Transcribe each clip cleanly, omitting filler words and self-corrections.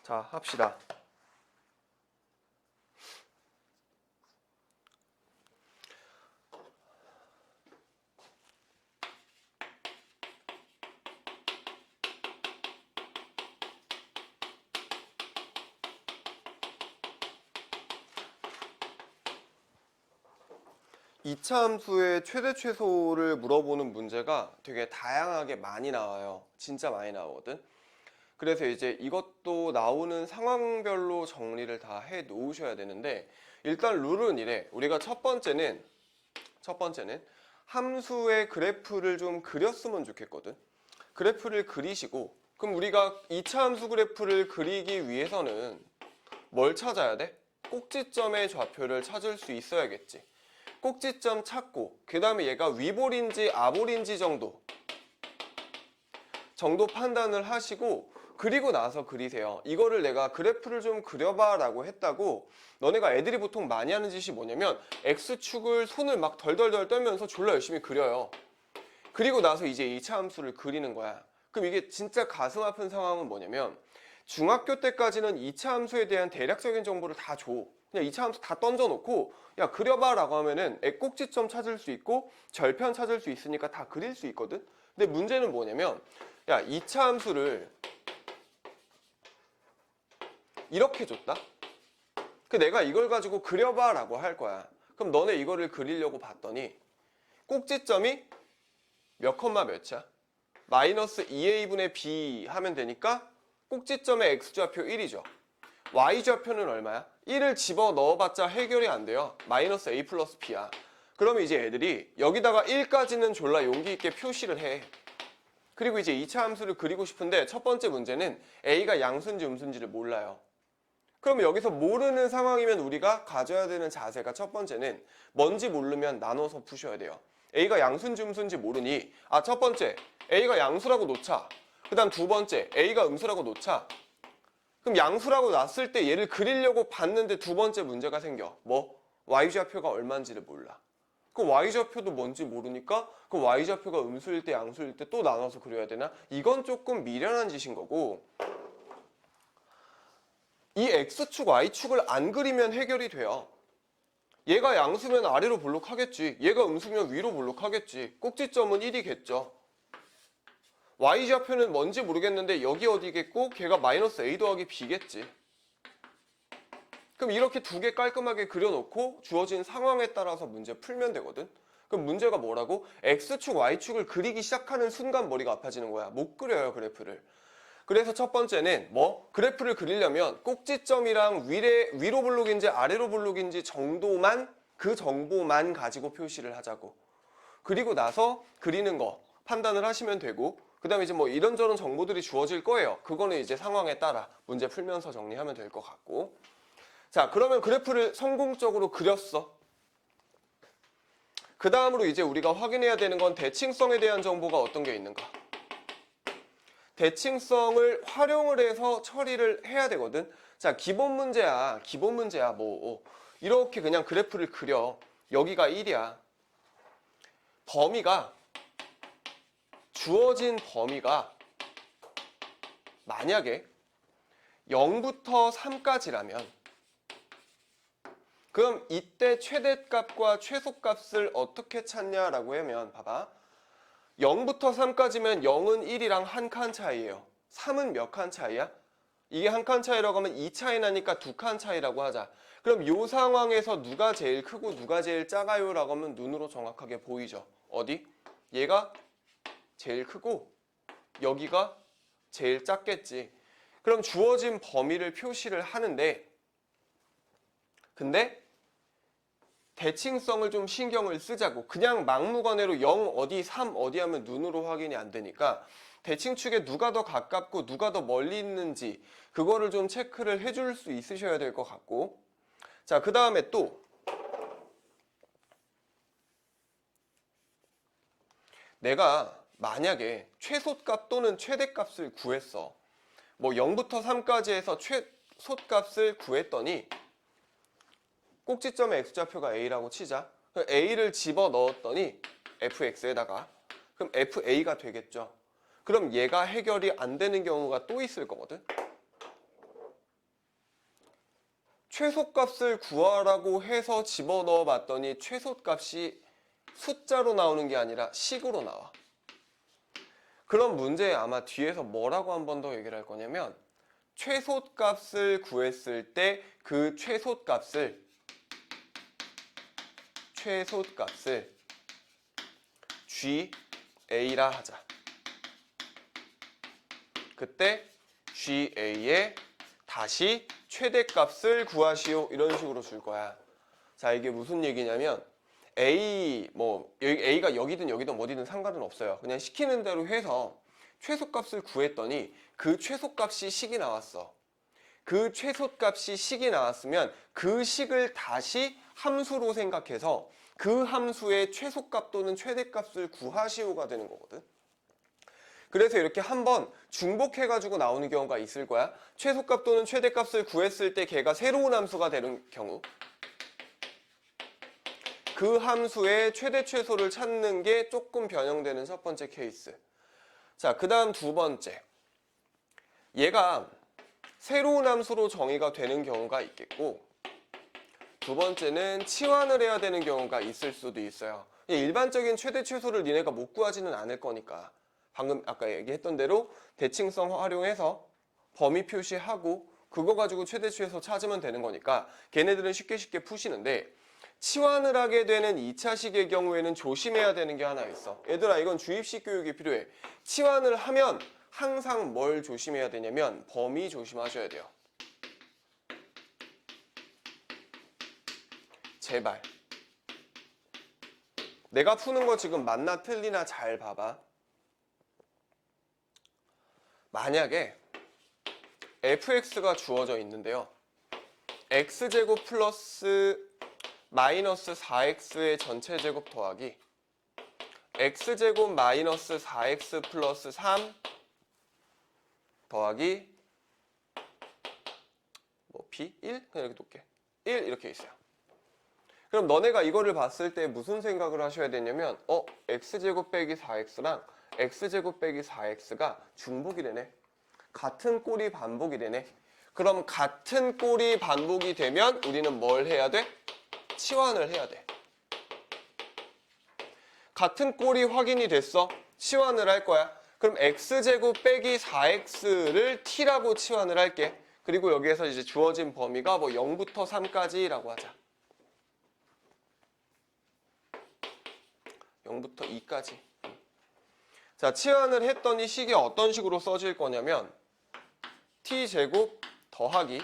자, 합시다. 이차 함수의 최대 최소를 물어보는 문제가 되게 다양하게 많이 나와요. 진짜 많이 나오거든. 그래서 이제 이것도 나오는 상황별로 정리를 다 해 놓으셔야 되는데, 일단 룰은 이래. 우리가 첫 번째는 함수의 그래프를 좀 그렸으면 좋겠거든. 그래프를 그리시고, 그럼 우리가 2차 함수 그래프를 그리기 위해서는 뭘 찾아야 돼? 꼭지점의 좌표를 찾을 수 있어야겠지. 꼭지점 찾고, 그 다음에 얘가 위볼인지 아볼인지 정도 판단을 하시고, 그리고 나서 그리세요. 이거를 내가 그래프를 좀 그려봐 라고 했다고, 너네가 애들이 보통 많이 하는 짓이 뭐냐면 X축을 손을 막 덜덜덜 떨면서 졸라 열심히 그려요. 그리고 나서 이제 2차 함수를 그리는 거야. 그럼 이게 진짜 가슴 아픈 상황은 뭐냐면, 중학교 때까지는 2차 함수에 대한 대략적인 정보를 다 줘. 그냥 2차 함수 다 던져놓고 야 그려봐 라고 하면은 꼭지점 찾을 수 있고 절편 찾을 수 있으니까 다 그릴 수 있거든. 근데 문제는 뭐냐면, 야 2차 함수를 이렇게 줬다? 그 내가 이걸 가지고 그려봐 라고 할 거야. 그럼 너네 이거를 그리려고 봤더니 꼭지점이 몇 컴마 몇이야? 마이너스 2a분의 b 하면 되니까 꼭지점의 x좌표 1이죠. y좌표는 얼마야? 1을 집어넣어봤자 해결이 안 돼요. 마이너스 a 플러스 b야. 그러면 이제 애들이 여기다가 1까지는 졸라 용기 있게 표시를 해. 그리고 이제 2차 함수를 그리고 싶은데 첫 번째 문제는 a가 양수인지 음수인지를 몰라요. 그러면 여기서 모르는 상황이면 우리가 가져야 되는 자세가, 첫 번째는 뭔지 모르면 나눠서 푸셔야 돼요. a가 양수인지 음수인지 모르니 첫 번째 a가 양수라고 놓자. 그 다음 두 번째 a가 음수라고 놓자. 그럼 양수라고 놨을 때 얘를 그리려고 봤는데 두 번째 문제가 생겨. 뭐? y좌표가 얼마인지를 몰라. 그 y좌표도 뭔지 모르니까 그 y좌표가 음수일 때 양수일 때 또 나눠서 그려야 되나? 이건 조금 미련한 짓인 거고, 이 x축 y축을 안 그리면 해결이 돼요. 얘가 양수면 아래로 볼록하겠지. 얘가 음수면 위로 볼록하겠지. 꼭지점은 1이겠죠. y좌표는 뭔지 모르겠는데 여기 어디겠고 걔가 마이너스 a 더하기 b겠지. 그럼 이렇게 두 개 깔끔하게 그려놓고 주어진 상황에 따라서 문제 풀면 되거든. 그럼 문제가 뭐라고? x축 y축을 그리기 시작하는 순간 머리가 아파지는 거야. 못 그려요 그래프를. 그래서 첫 번째는 뭐? 그래프를 그리려면 꼭지점이랑 위로 볼록인지 아래로 볼록인지 정도만, 그 정보만 가지고 표시를 하자고. 그리고 나서 그리는 거 판단을 하시면 되고, 그 다음에 이제 뭐 이런저런 정보들이 주어질 거예요. 그거는 이제 상황에 따라 문제 풀면서 정리하면 될 것 같고. 자, 그러면 그래프를 성공적으로 그렸어. 그 다음으로 이제 우리가 확인해야 되는 건 대칭성에 대한 정보가 어떤 게 있는가. 대칭성을 활용을 해서 처리를 해야 되거든. 자, 기본 문제야. 뭐 이렇게 그냥 그래프를 그려. 여기가 1이야. 주어진 범위가 만약에 0부터 3까지라면, 그럼 이때 최대값과 최소값을 어떻게 찾냐라고 하면, 봐봐. 0부터 3까지면 0은 1이랑 한 칸 차이예요. 3은 몇 칸 차이야? 이게 한 칸 차이라고 하면 2 차이 나니까 2칸 차이라고 하자. 그럼 이 상황에서 누가 제일 크고 누가 제일 작아요? 라고 하면 눈으로 정확하게 보이죠. 어디? 얘가 제일 크고 여기가 제일 작겠지. 그럼 주어진 범위를 표시를 하는데, 근데 대칭성을 좀 신경을 쓰자고. 그냥 막무가내로 0 어디 3 어디 하면 눈으로 확인이 안 되니까 대칭축에 누가 더 가깝고 누가 더 멀리 있는지 그거를 좀 체크를 해줄 수 있으셔야 될 것 같고. 자, 그 다음에 또 내가 만약에 최소값 또는 최대값을 구했어. 뭐 0부터 3까지 해서 최소값을 구했더니 꼭지점의 x좌표가 a라고 치자. a를 집어넣었더니 fx에다가, 그럼 fa가 되겠죠. 그럼 얘가 해결이 안 되는 경우가 또 있을 거거든. 최소값을 구하라고 해서 집어넣어 봤더니 최소값이 숫자로 나오는 게 아니라 식으로 나와. 그럼 문제에 아마 뒤에서 뭐라고 한 번 더 얘기를 할 거냐면 최소값을 구했을 때 그 최소값을 GA라 하자. 그때 GA에 다시 최대값을 구하시오 이런 식으로 줄 거야. 자, 이게 무슨 얘기냐면 A A가 여기든 여기든 어디든 상관은 없어요. 그냥 시키는 대로 해서 최소값을 구했더니 그 최소값이 식이 나왔어. 그 최소값이 식이 나왔으면 그 식을 다시 함수로 생각해서 그 함수의 최소값 또는 최대값을 구하시오가 되는 거거든. 그래서 이렇게 한번 중복해가지고 나오는 경우가 있을 거야. 최소값 또는 최대값을 구했을 때 걔가 새로운 함수가 되는 경우, 그 함수의 최대 최소를 찾는 게 조금 변형되는 첫 번째 케이스. 자, 그 다음 두 번째. 얘가 새로운 함수로 정의가 되는 경우가 있겠고, 두 번째는 치환을 해야 되는 경우가 있을 수도 있어요. 일반적인 최대 최소를 니네가 못 구하지는 않을 거니까 방금 아까 얘기했던 대로 대칭성 활용해서 범위 표시하고 그거 가지고 최대 최소 찾으면 되는 거니까 걔네들은 쉽게 푸시는데, 치환을 하게 되는 2차식의 경우에는 조심해야 되는 게 하나 있어. 얘들아, 이건 주입식 교육이 필요해. 치환을 하면 항상 뭘 조심해야 되냐면 범위 조심하셔야 돼요. 제발. 내가 푸는 거 지금 맞나 틀리나 잘 봐봐. 만약에 fx가 주어져 있는데요. x제곱 플러스 마이너스 4x의 전체 제곱 더하기 x제곱 마이너스 4x 플러스 3 더하기 p 1? 그냥 이렇게 놓을게. 1 이렇게 있어요. 그럼 너네가 이거를 봤을 때 무슨 생각을 하셔야 되냐면 x제곱 빼기 4x랑 x제곱 빼기 4x가 중복이 되네. 같은 꼴이 반복이 되네. 그럼 같은 꼴이 반복이 되면 우리는 뭘 해야 돼? 치환을 해야 돼. 같은 꼴이 확인이 됐어. 치환을 할 거야. 그럼 x제곱 빼기 4x를 t라고 치환을 할게. 그리고 여기에서 이제 주어진 범위가 뭐 0부터 3까지라고 하자. 0부터 2까지. 자, 치환을 했더니 식이 어떤 식으로 써질 거냐면 t제곱 더하기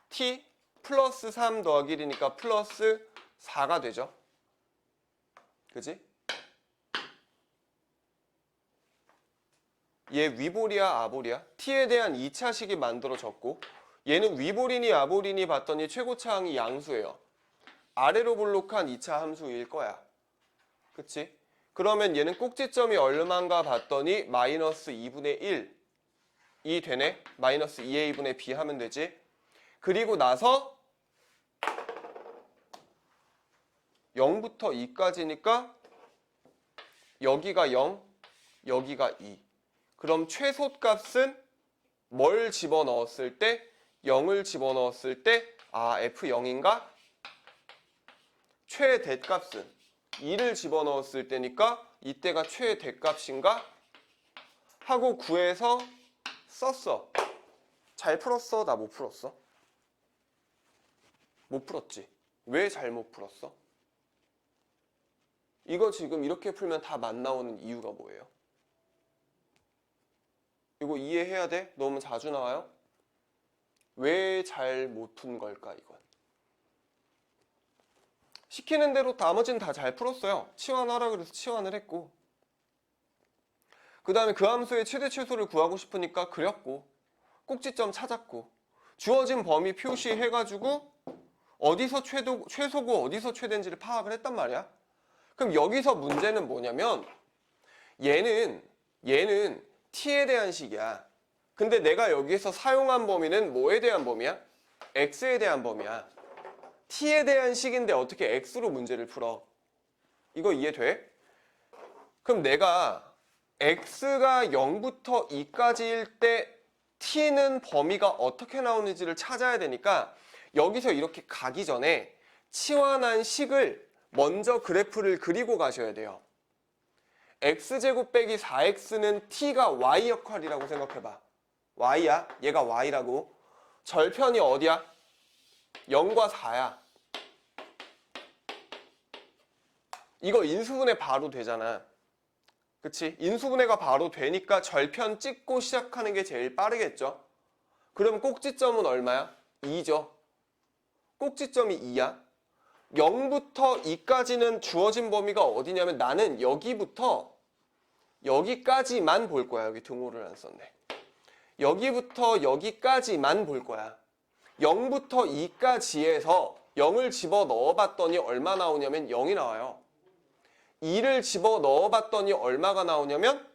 t 플러스 3 더하기 1이니까 플러스 4가 되죠. 그지? 얘 위볼이야 아볼이야? t에 대한 2차식이 만들어졌고 얘는 위볼이니 아볼이니 봤더니 최고차항이 양수예요. 아래로 볼록한 2차 함수일 거야. 그치? 그러면 얘는 꼭지점이 얼마인가 봤더니 마이너스 2분의 1이 되네. 마이너스 2의 2분의 b 하면 되지. 그리고 나서 0부터 2까지니까 여기가 0, 여기가 2. 그럼 최소값은 뭘 집어넣었을 때? 0을 집어넣었을 때 f0인가? 최대값은 2를 집어넣었을 때니까 이때가 최대값인가? 하고 구해서 썼어. 잘 풀었어? 나 못 풀었어? 못 풀었지. 왜 잘 못 풀었어? 이거 지금 이렇게 풀면 다 맞 나오는 이유가 뭐예요? 이거 이해해야 돼? 너무 자주 나와요? 왜 잘 못 푼 걸까 이건? 시키는 대로 나머지는 다 잘 풀었어요. 치환하라 그래서 치환을 했고, 그 다음에 그 함수의 최대 최소를 구하고 싶으니까 그렸고, 꼭지점 찾았고, 주어진 범위 표시해가지고 어디서 최소고 어디서 최대인지를 파악을 했단 말이야. 그럼 여기서 문제는 뭐냐면 얘는 t에 대한 식이야. 근데 내가 여기서 사용한 범위는 뭐에 대한 범위야? x에 대한 범위야. t에 대한 식인데 어떻게 x로 문제를 풀어? 이거 이해돼? 그럼 내가 x가 0부터 2까지일 때 t는 범위가 어떻게 나오는지를 찾아야 되니까 여기서 이렇게 가기 전에 치환한 식을 먼저 그래프를 그리고 가셔야 돼요. x제곱 빼기 4x는 t가 y 역할이라고 생각해봐. y야. 얘가 y라고. 절편이 어디야? 0과 4야. 이거 인수분해 바로 되잖아. 그치? 인수분해가 바로 되니까 절편 찍고 시작하는 게 제일 빠르겠죠? 그럼 꼭지점은 얼마야? 2죠. 꼭지점이 2야. 0부터 2까지는 주어진 범위가 어디냐면 나는 여기부터 여기까지만 볼 거야. 여기 등호를 안 썼네. 여기부터 여기까지만 볼 거야. 0부터 2까지에서 0을 집어 넣어봤더니 얼마 나오냐면 0이 나와요. 2를 집어 넣어봤더니 얼마가 나오냐면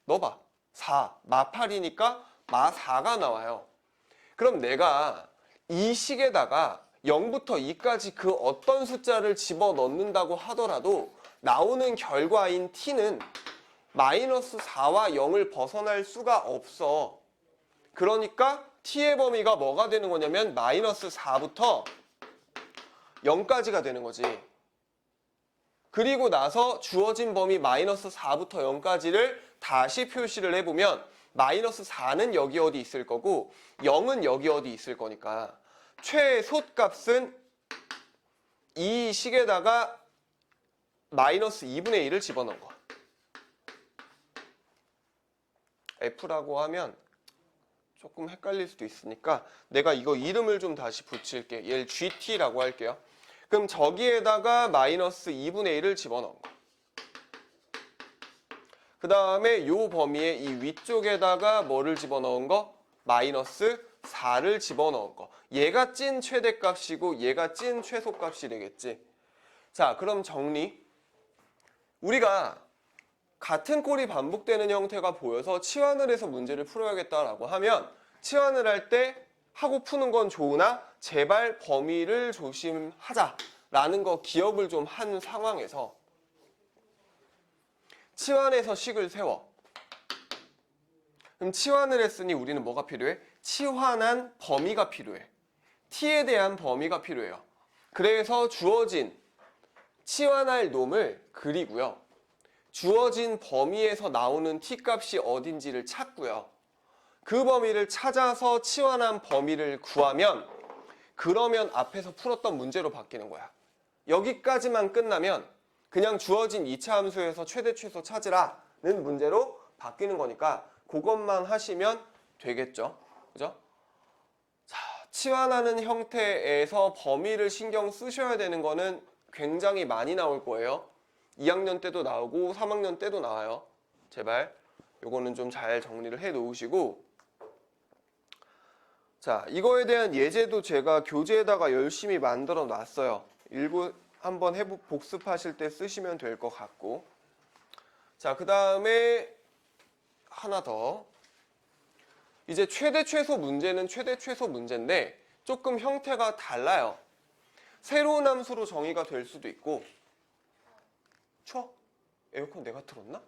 넣어봐. 4. 마8이니까 마4가 나와요. 그럼 내가 이 식에다가 0부터 2까지 그 어떤 숫자를 집어 넣는다고 하더라도 나오는 결과인 t는 마이너스 4와 0을 벗어날 수가 없어. 그러니까 t의 범위가 뭐가 되는 거냐면 마이너스 4부터 0까지가 되는 거지. 그리고 나서 주어진 범위 마이너스 4부터 0까지를 다시 표시를 해보면 마이너스 4는 여기 어디 있을 거고 0은 여기 어디 있을 거니까 최소값은 이 식에다가 마이너스 2분의 1을 집어넣은 거. F라고 하면 조금 헷갈릴 수도 있으니까 내가 이거 이름을 좀 다시 붙일게. 얘를 GT라고 할게요. 그럼 저기에다가 마이너스 2분의 1을 집어넣은 거. 그 다음에 요 범위에 이 위쪽에다가 뭐를 집어넣은 거? 마이너스 4를 집어넣은 거. 얘가 찐 최대값이고 얘가 찐 최소값이 되겠지. 자, 그럼 정리. 우리가 같은 꼴이 반복되는 형태가 보여서 치환을 해서 문제를 풀어야겠다라고 하면 치환을 할 때 하고 푸는 건 좋으나 제발 범위를 조심하자라는 거 기억을 좀 한 상황에서 치환해서 식을 세워. 그럼 치환을 했으니 우리는 뭐가 필요해? 치환한 범위가 필요해. t에 대한 범위가 필요해요. 그래서 주어진 치환할 놈을 그리고요. 주어진 범위에서 나오는 t값이 어딘지를 찾고요. 그 범위를 찾아서 치환한 범위를 구하면 그러면 앞에서 풀었던 문제로 바뀌는 거야. 여기까지만 끝나면 그냥 주어진 2차 함수에서 최대 최소 찾으라는 문제로 바뀌는 거니까 그것만 하시면 되겠죠. 그죠? 자, 치환하는 형태에서 범위를 신경 쓰셔야 되는 거는 굉장히 많이 나올 거예요. 2학년 때도 나오고 3학년 때도 나와요. 제발 요거는 좀 잘 정리를 해 놓으시고, 자, 이거에 대한 예제도 제가 교재에다가 열심히 만들어 놨어요. 한번 복습하실 때 쓰시면 될 것 같고. 자, 그 다음에 하나 더. 이제 최대 최소 문제는 최대 최소 문제인데 조금 형태가 달라요. 새로운 함수로 정의가 될 수도 있고. 추워? 에어컨 내가 틀었나?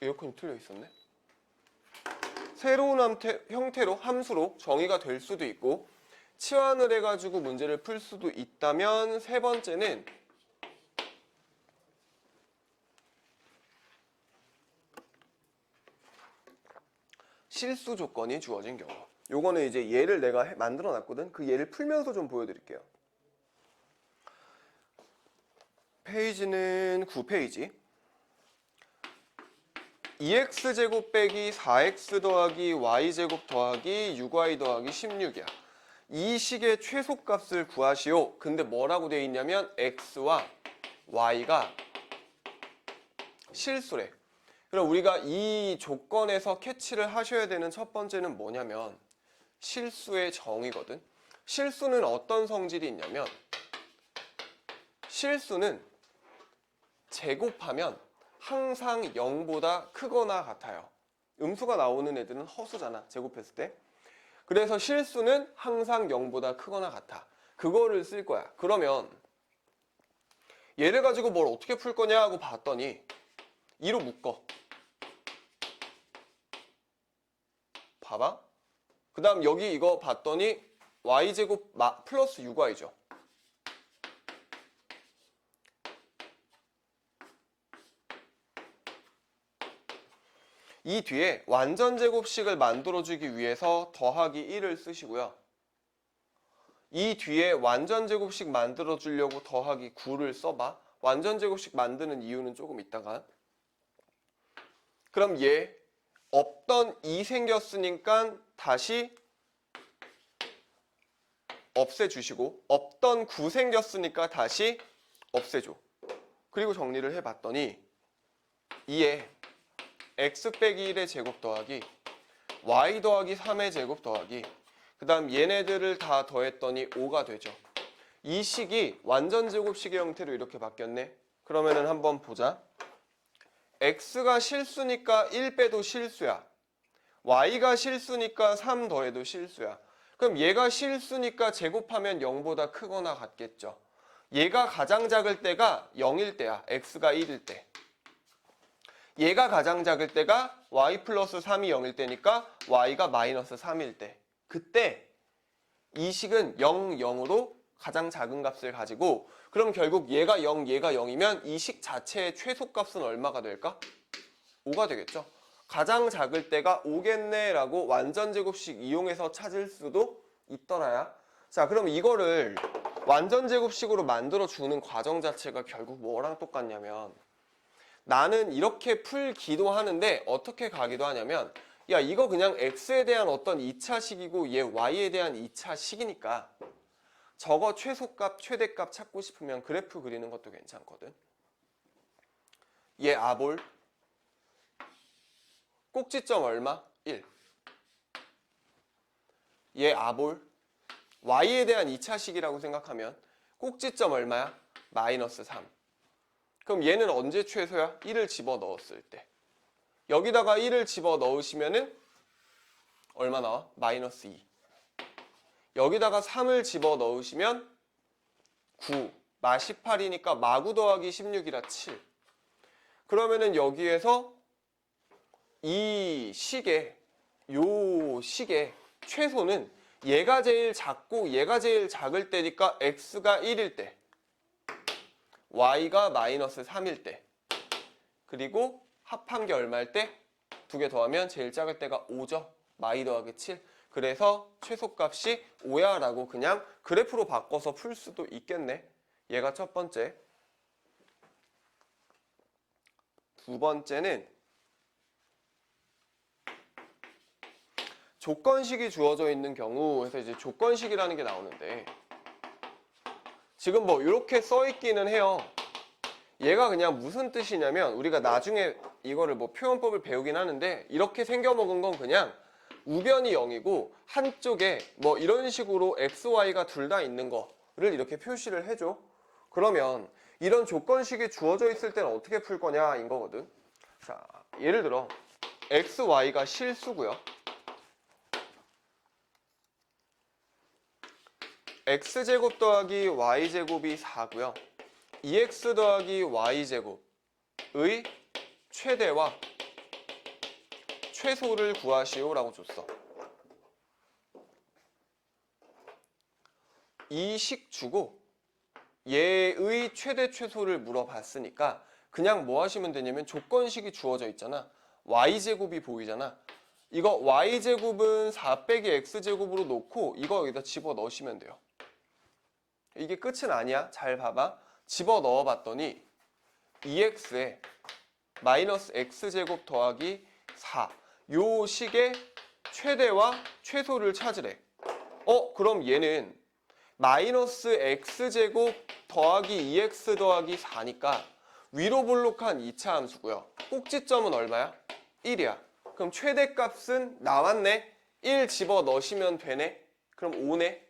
에어컨이 틀려 있었네. 새로운 형태로 함수로 정의가 될 수도 있고 치환을 해가지고 문제를 풀 수도 있다면 세 번째는 실수 조건이 주어진 경우. 요거는 이제 예를 내가 만들어 놨거든. 그 예를 풀면서 좀 보여드릴게요. 페이지는 9페이지. 2x제곱 빼기 4x 더하기 y제곱 더하기 6y 더하기 16이야. 이 식의 최소값을 구하시오. 근데 뭐라고 되어 있냐면 x와 y가 실수래. 그럼 우리가 이 조건에서 캐치를 하셔야 되는 첫 번째는 뭐냐면 실수의 정의거든. 실수는 어떤 성질이 있냐면 실수는 제곱하면 항상 0보다 크거나 같아요. 음수가 나오는 애들은 허수잖아. 제곱했을 때. 그래서 실수는 항상 0보다 크거나 같아. 그거를 쓸 거야. 그러면 얘를 가지고 뭘 어떻게 풀 거냐 하고 봤더니 2로 묶어. 봐봐. 그 다음 여기 이거 봤더니 y제곱 플러스 6y죠. 이 뒤에 완전제곱식을 만들어주기 위해서 더하기 1을 쓰시고요. 이 뒤에 완전제곱식 만들어주려고 더하기 9를 써봐. 완전제곱식 만드는 이유는 조금 있다가. 그럼 얘 없던 2 생겼으니까 다시 없애주시고, 없던 9 생겼으니까 다시 없애줘. 그리고 정리를 해봤더니 2에 x 빼기 1의 제곱 더하기 y 더하기 3의 제곱 더하기 그 다음 얘네들을 다 더했더니 5가 되죠. 이 식이 완전제곱식의 형태로 이렇게 바뀌었네. 그러면은 한번 보자. x가 실수니까 1 빼도 실수야. y가 실수니까 3 더해도 실수야. 그럼 얘가 실수니까 제곱하면 0보다 크거나 같겠죠. 얘가 가장 작을 때가 0일 때야. x가 1일 때. 얘가 가장 작을 때가 y 플러스 3이 0일 때니까 y가 마이너스 3일 때. 그때 이 식은 0, 0으로 가장 작은 값을 가지고 그럼 결국 얘가 0, 얘가 0이면 이 식 자체의 최소값은 얼마가 될까? 5가 되겠죠. 가장 작을 때가 5겠네 라고 완전제곱식 이용해서 찾을 수도 있더라야. 자, 그럼 이거를 완전제곱식으로 만들어주는 과정 자체가 결국 뭐랑 똑같냐면 나는 이렇게 풀기도 하는데 어떻게 가기도 하냐면 야 이거 그냥 x에 대한 어떤 2차식이고 얘 y에 대한 2차식이니까 저거 최소값, 최대값 찾고 싶으면 그래프 그리는 것도 괜찮거든. 얘 아볼 꼭지점 얼마? 1. 얘 아볼 y에 대한 2차식이라고 생각하면 꼭지점 얼마야? 마이너스 3. 그럼 얘는 언제 최소야? 1을 집어넣었을 때. 여기다가 1을 집어넣으시면은 얼마 나와? 마이너스 2. 여기다가 3을 집어넣으시면 9. 마 18이니까 마구 더하기 16이라 7. 그러면은 여기에서 이 식의 요 식의 최소는 얘가 제일 작고 얘가 제일 작을 때니까 x가 1일 때 y가 마이너스 3일 때 그리고 합한 게 얼마일 때? 두 개 더하면 제일 작을 때가 5죠. 마이 더하기 7. 그래서 최소값이 5야 라고 그냥 그래프로 바꿔서 풀 수도 있겠네. 얘가 첫 번째. 두 번째는 조건식이 주어져 있는 경우에서 이제 조건식이라는 게 나오는데 지금 뭐 이렇게 써 있기는 해요. 얘가 그냥 무슨 뜻이냐면 우리가 나중에 이거를 뭐 표현법을 배우긴 하는데 이렇게 생겨먹은 건 그냥 우변이 0이고 한쪽에 뭐 이런 식으로 x, y가 둘 다 있는 거를 이렇게 표시를 해줘. 그러면 이런 조건식이 주어져 있을 때는 어떻게 풀 거냐인 거거든. 자, 예를 들어 x, y가 실수고요. x제곱 더하기 y제곱이 4고요. 2x 더하기 y제곱의 최대와 최소를 구하시오 라고 줬어. 이 식 주고 얘의 최대 최소를 물어봤으니까 그냥 뭐 하시면 되냐면 조건식이 주어져 있잖아. y제곱이 보이잖아. 이거 y제곱은 4 빼기 x제곱으로 놓고 이거 여기다 집어넣으시면 돼요. 이게 끝은 아니야. 잘 봐봐. 집어넣어 봤더니 2x에 마이너스 x제곱 더하기 4. 요 식의 최대와 최소를 찾으래. 그럼 얘는 마이너스 x제곱 더하기 2x 더하기 4니까 위로 볼록한 2차 함수고요. 꼭지점은 얼마야? 1이야. 그럼 최대값은 나왔네. 1 집어넣으시면 되네. 그럼 5네.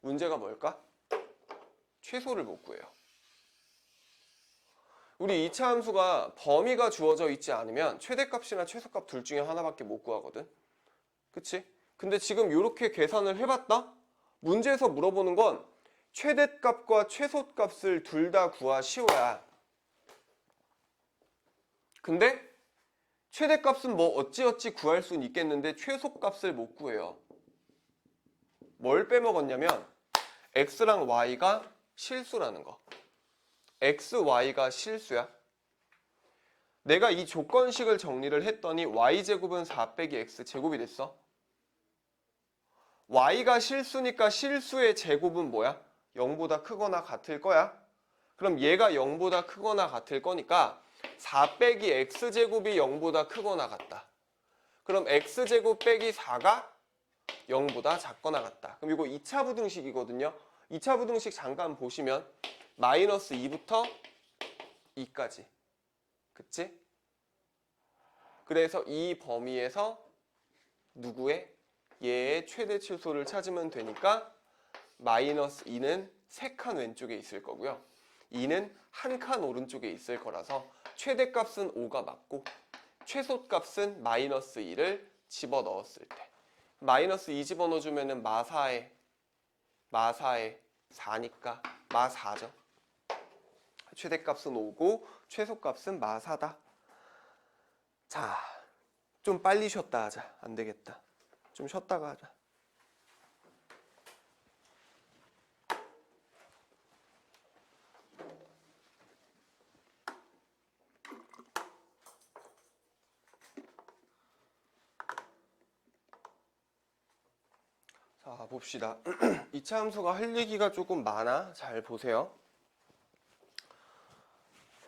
문제가 뭘까? 최소를 못 구해요. 우리 2차 함수가 범위가 주어져 있지 않으면 최대값이나 최소값 둘 중에 하나밖에 못 구하거든. 그치? 근데 지금 이렇게 계산을 해봤다? 문제에서 물어보는 건 최대값과 최소값을 둘 다 구하시오야. 근데 최대값은 뭐 어찌어찌 구할 수는 있겠는데 최소값을 못 구해요. 뭘 빼먹었냐면 x랑 y가 실수라는 거. x, y가 실수야. 내가 이 조건식을 정리를 했더니 y제곱은 4 빼기 x제곱이 됐어. y가 실수니까 실수의 제곱은 뭐야? 0보다 크거나 같을 거야. 그럼 얘가 0보다 크거나 같을 거니까 4 빼기 x제곱이 0보다 크거나 같다. 그럼 x제곱 빼기 4가 0보다 작거나 같다. 그럼 이거 2차 부등식이거든요. 2차 부등식 잠깐 보시면 마이너스 2부터 2까지. 그치? 그래서 이 범위에서 누구의? 얘의 최대 치수를 찾으면 되니까 마이너스 2는 3칸 왼쪽에 있을 거고요. 2는 1칸 오른쪽에 있을 거라서 최대값은 5가 맞고 최소값은 마이너스 2를 집어넣었을 때 마이너스 2 집어넣어주면 마사에 4니까 마4죠. 최대값은 5고 최소값은 마4다. 자, 좀 빨리 쉬었다 하자. 안 되겠다. 좀 쉬었다가 하자. 자, 봅시다. 2차 함수가 할 얘기가 조금 많아. 잘 보세요.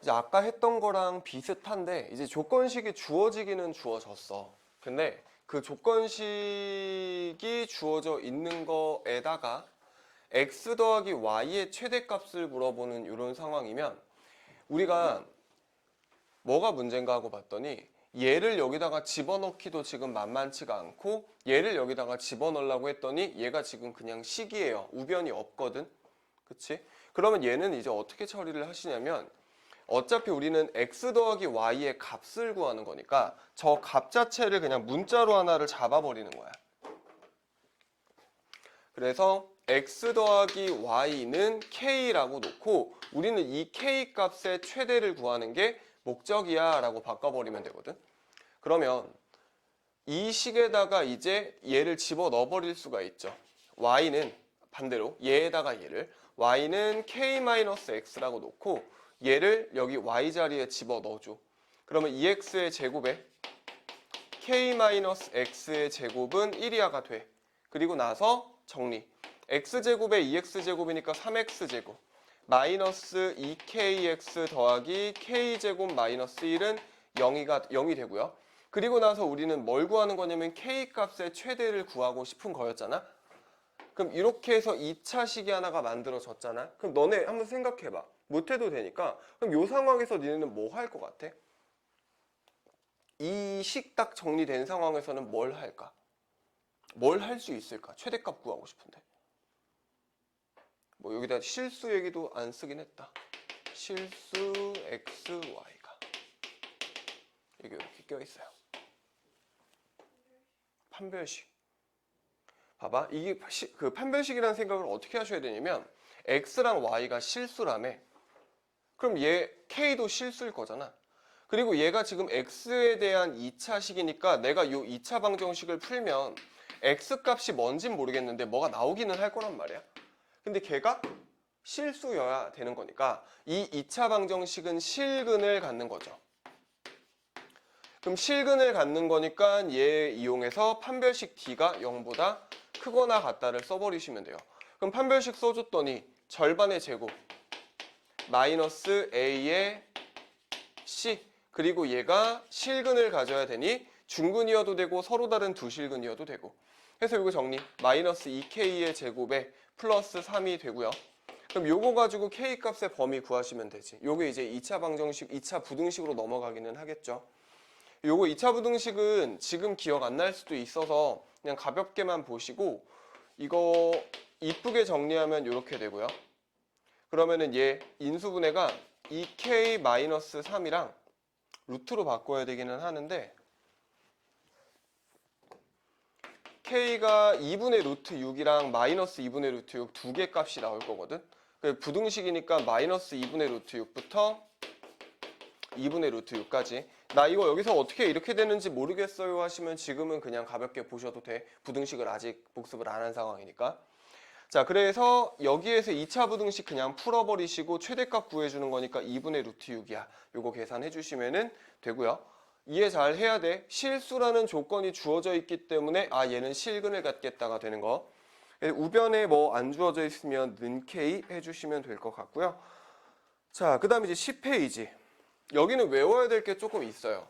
이제 아까 했던 거랑 비슷한데 이제 조건식이 주어지기는 주어졌어. 근데 그 조건식이 주어져 있는 거에다가 x 더하기 y의 최대값을 물어보는 이런 상황이면 우리가 뭐가 문제인가 하고 봤더니 얘를 여기다가 집어넣기도 지금 만만치가 않고 얘를 여기다가 집어넣으려고 했더니 얘가 지금 그냥 식이에요. 우변이 없거든. 그치? 그러면 얘는 이제 어떻게 처리를 하시냐면 어차피 우리는 x 더하기 y의 값을 구하는 거니까 저 값 자체를 그냥 문자로 하나를 잡아버리는 거야. 그래서 x 더하기 y는 k라고 놓고 우리는 이 k 값의 최대를 구하는 게 목적이야 라고 바꿔버리면 되거든. 그러면 이 식에다가 이제 얘를 집어넣어 버릴 수가 있죠. y는 반대로 얘에다가 얘를 y는 k-x라고 놓고 얘를 여기 y 자리에 집어넣어줘. 그러면 2x의 제곱에 k-x의 제곱은 1이하가 돼. 그리고 나서 정리. x제곱에 2x제곱이니까 3x제곱 마이너스 2kx 더하기 k제곱 마이너스 1은 0이 되고요. 그리고 나서 우리는 뭘 구하는 거냐면 k 값의 최대를 구하고 싶은 거였잖아. 그럼 이렇게 해서 2차 식이 하나가 만들어졌잖아. 그럼 너네 한번 생각해봐. 못해도 되니까. 그럼 이 상황에서 니네는 뭐 할 것 같아? 이 식 딱 정리된 상황에서는 뭘 할까? 뭘 할 수 있을까? 최대값 구하고 싶은데. 뭐 여기다 실수 얘기도 안 쓰긴 했다. 실수 x, y가 이게 이렇게 껴있어요. 판별식. 봐봐. 이게 그 판별식이라는 생각을 어떻게 하셔야 되냐면 x랑 y가 실수라며. 그럼 얘 k도 실수일 거잖아. 그리고 얘가 지금 x에 대한 2차 식이니까 내가 이 2차 방정식을 풀면 x 값이 뭔진 모르겠는데 뭐가 나오기는 할 거란 말이야. 근데 걔가 실수여야 되는 거니까 이 2차 방정식은 실근을 갖는 거죠. 그럼 실근을 갖는 거니까 얘 이용해서 판별식 d가 0보다 크거나 같다를 써버리시면 돼요. 그럼 판별식 써줬더니 절반의 제곱 마이너스 a의 c 그리고 얘가 실근을 가져야 되니 중근이어도 되고 서로 다른 두 실근이어도 되고 해서 이거 정리 마이너스 2k의 제곱에 플러스 3이 되고요. 그럼 요거 가지고 k 값의 범위 구하시면 되지. 요게 이제 2차 방정식, 2차 부등식으로 넘어가기는 하겠죠. 요거 2차 부등식은 지금 기억 안 날 수도 있어서 그냥 가볍게만 보시고 이거 이쁘게 정리하면 이렇게 되고요. 그러면은 얘 인수분해가 2k-3이랑 루트로 바꿔야 되기는 하는데 k가 2분의 루트 6이랑 마이너스 2분의 루트 6 두 개 값이 나올 거거든. 부등식이니까 마이너스 2분의 루트 6부터 2분의 루트 6까지 나 이거 여기서 어떻게 이렇게 되는지 모르겠어요 하시면 지금은 그냥 가볍게 보셔도 돼. 부등식을 아직 복습을 안 한 상황이니까. 자, 그래서 여기에서 2차 부등식 그냥 풀어버리시고 최대값 구해주는 거니까 2분의 루트 6이야. 요거 계산해 주시면 되고요. 이해 잘 해야 돼. 실수라는 조건이 주어져 있기 때문에 아 얘는 실근을 갖겠다가 되는 거. 우변에 뭐 안 주어져 있으면 는 K 해주시면 될 것 같고요. 자, 그 다음에 이제 10페이지. 여기는 외워야 될 게 조금 있어요.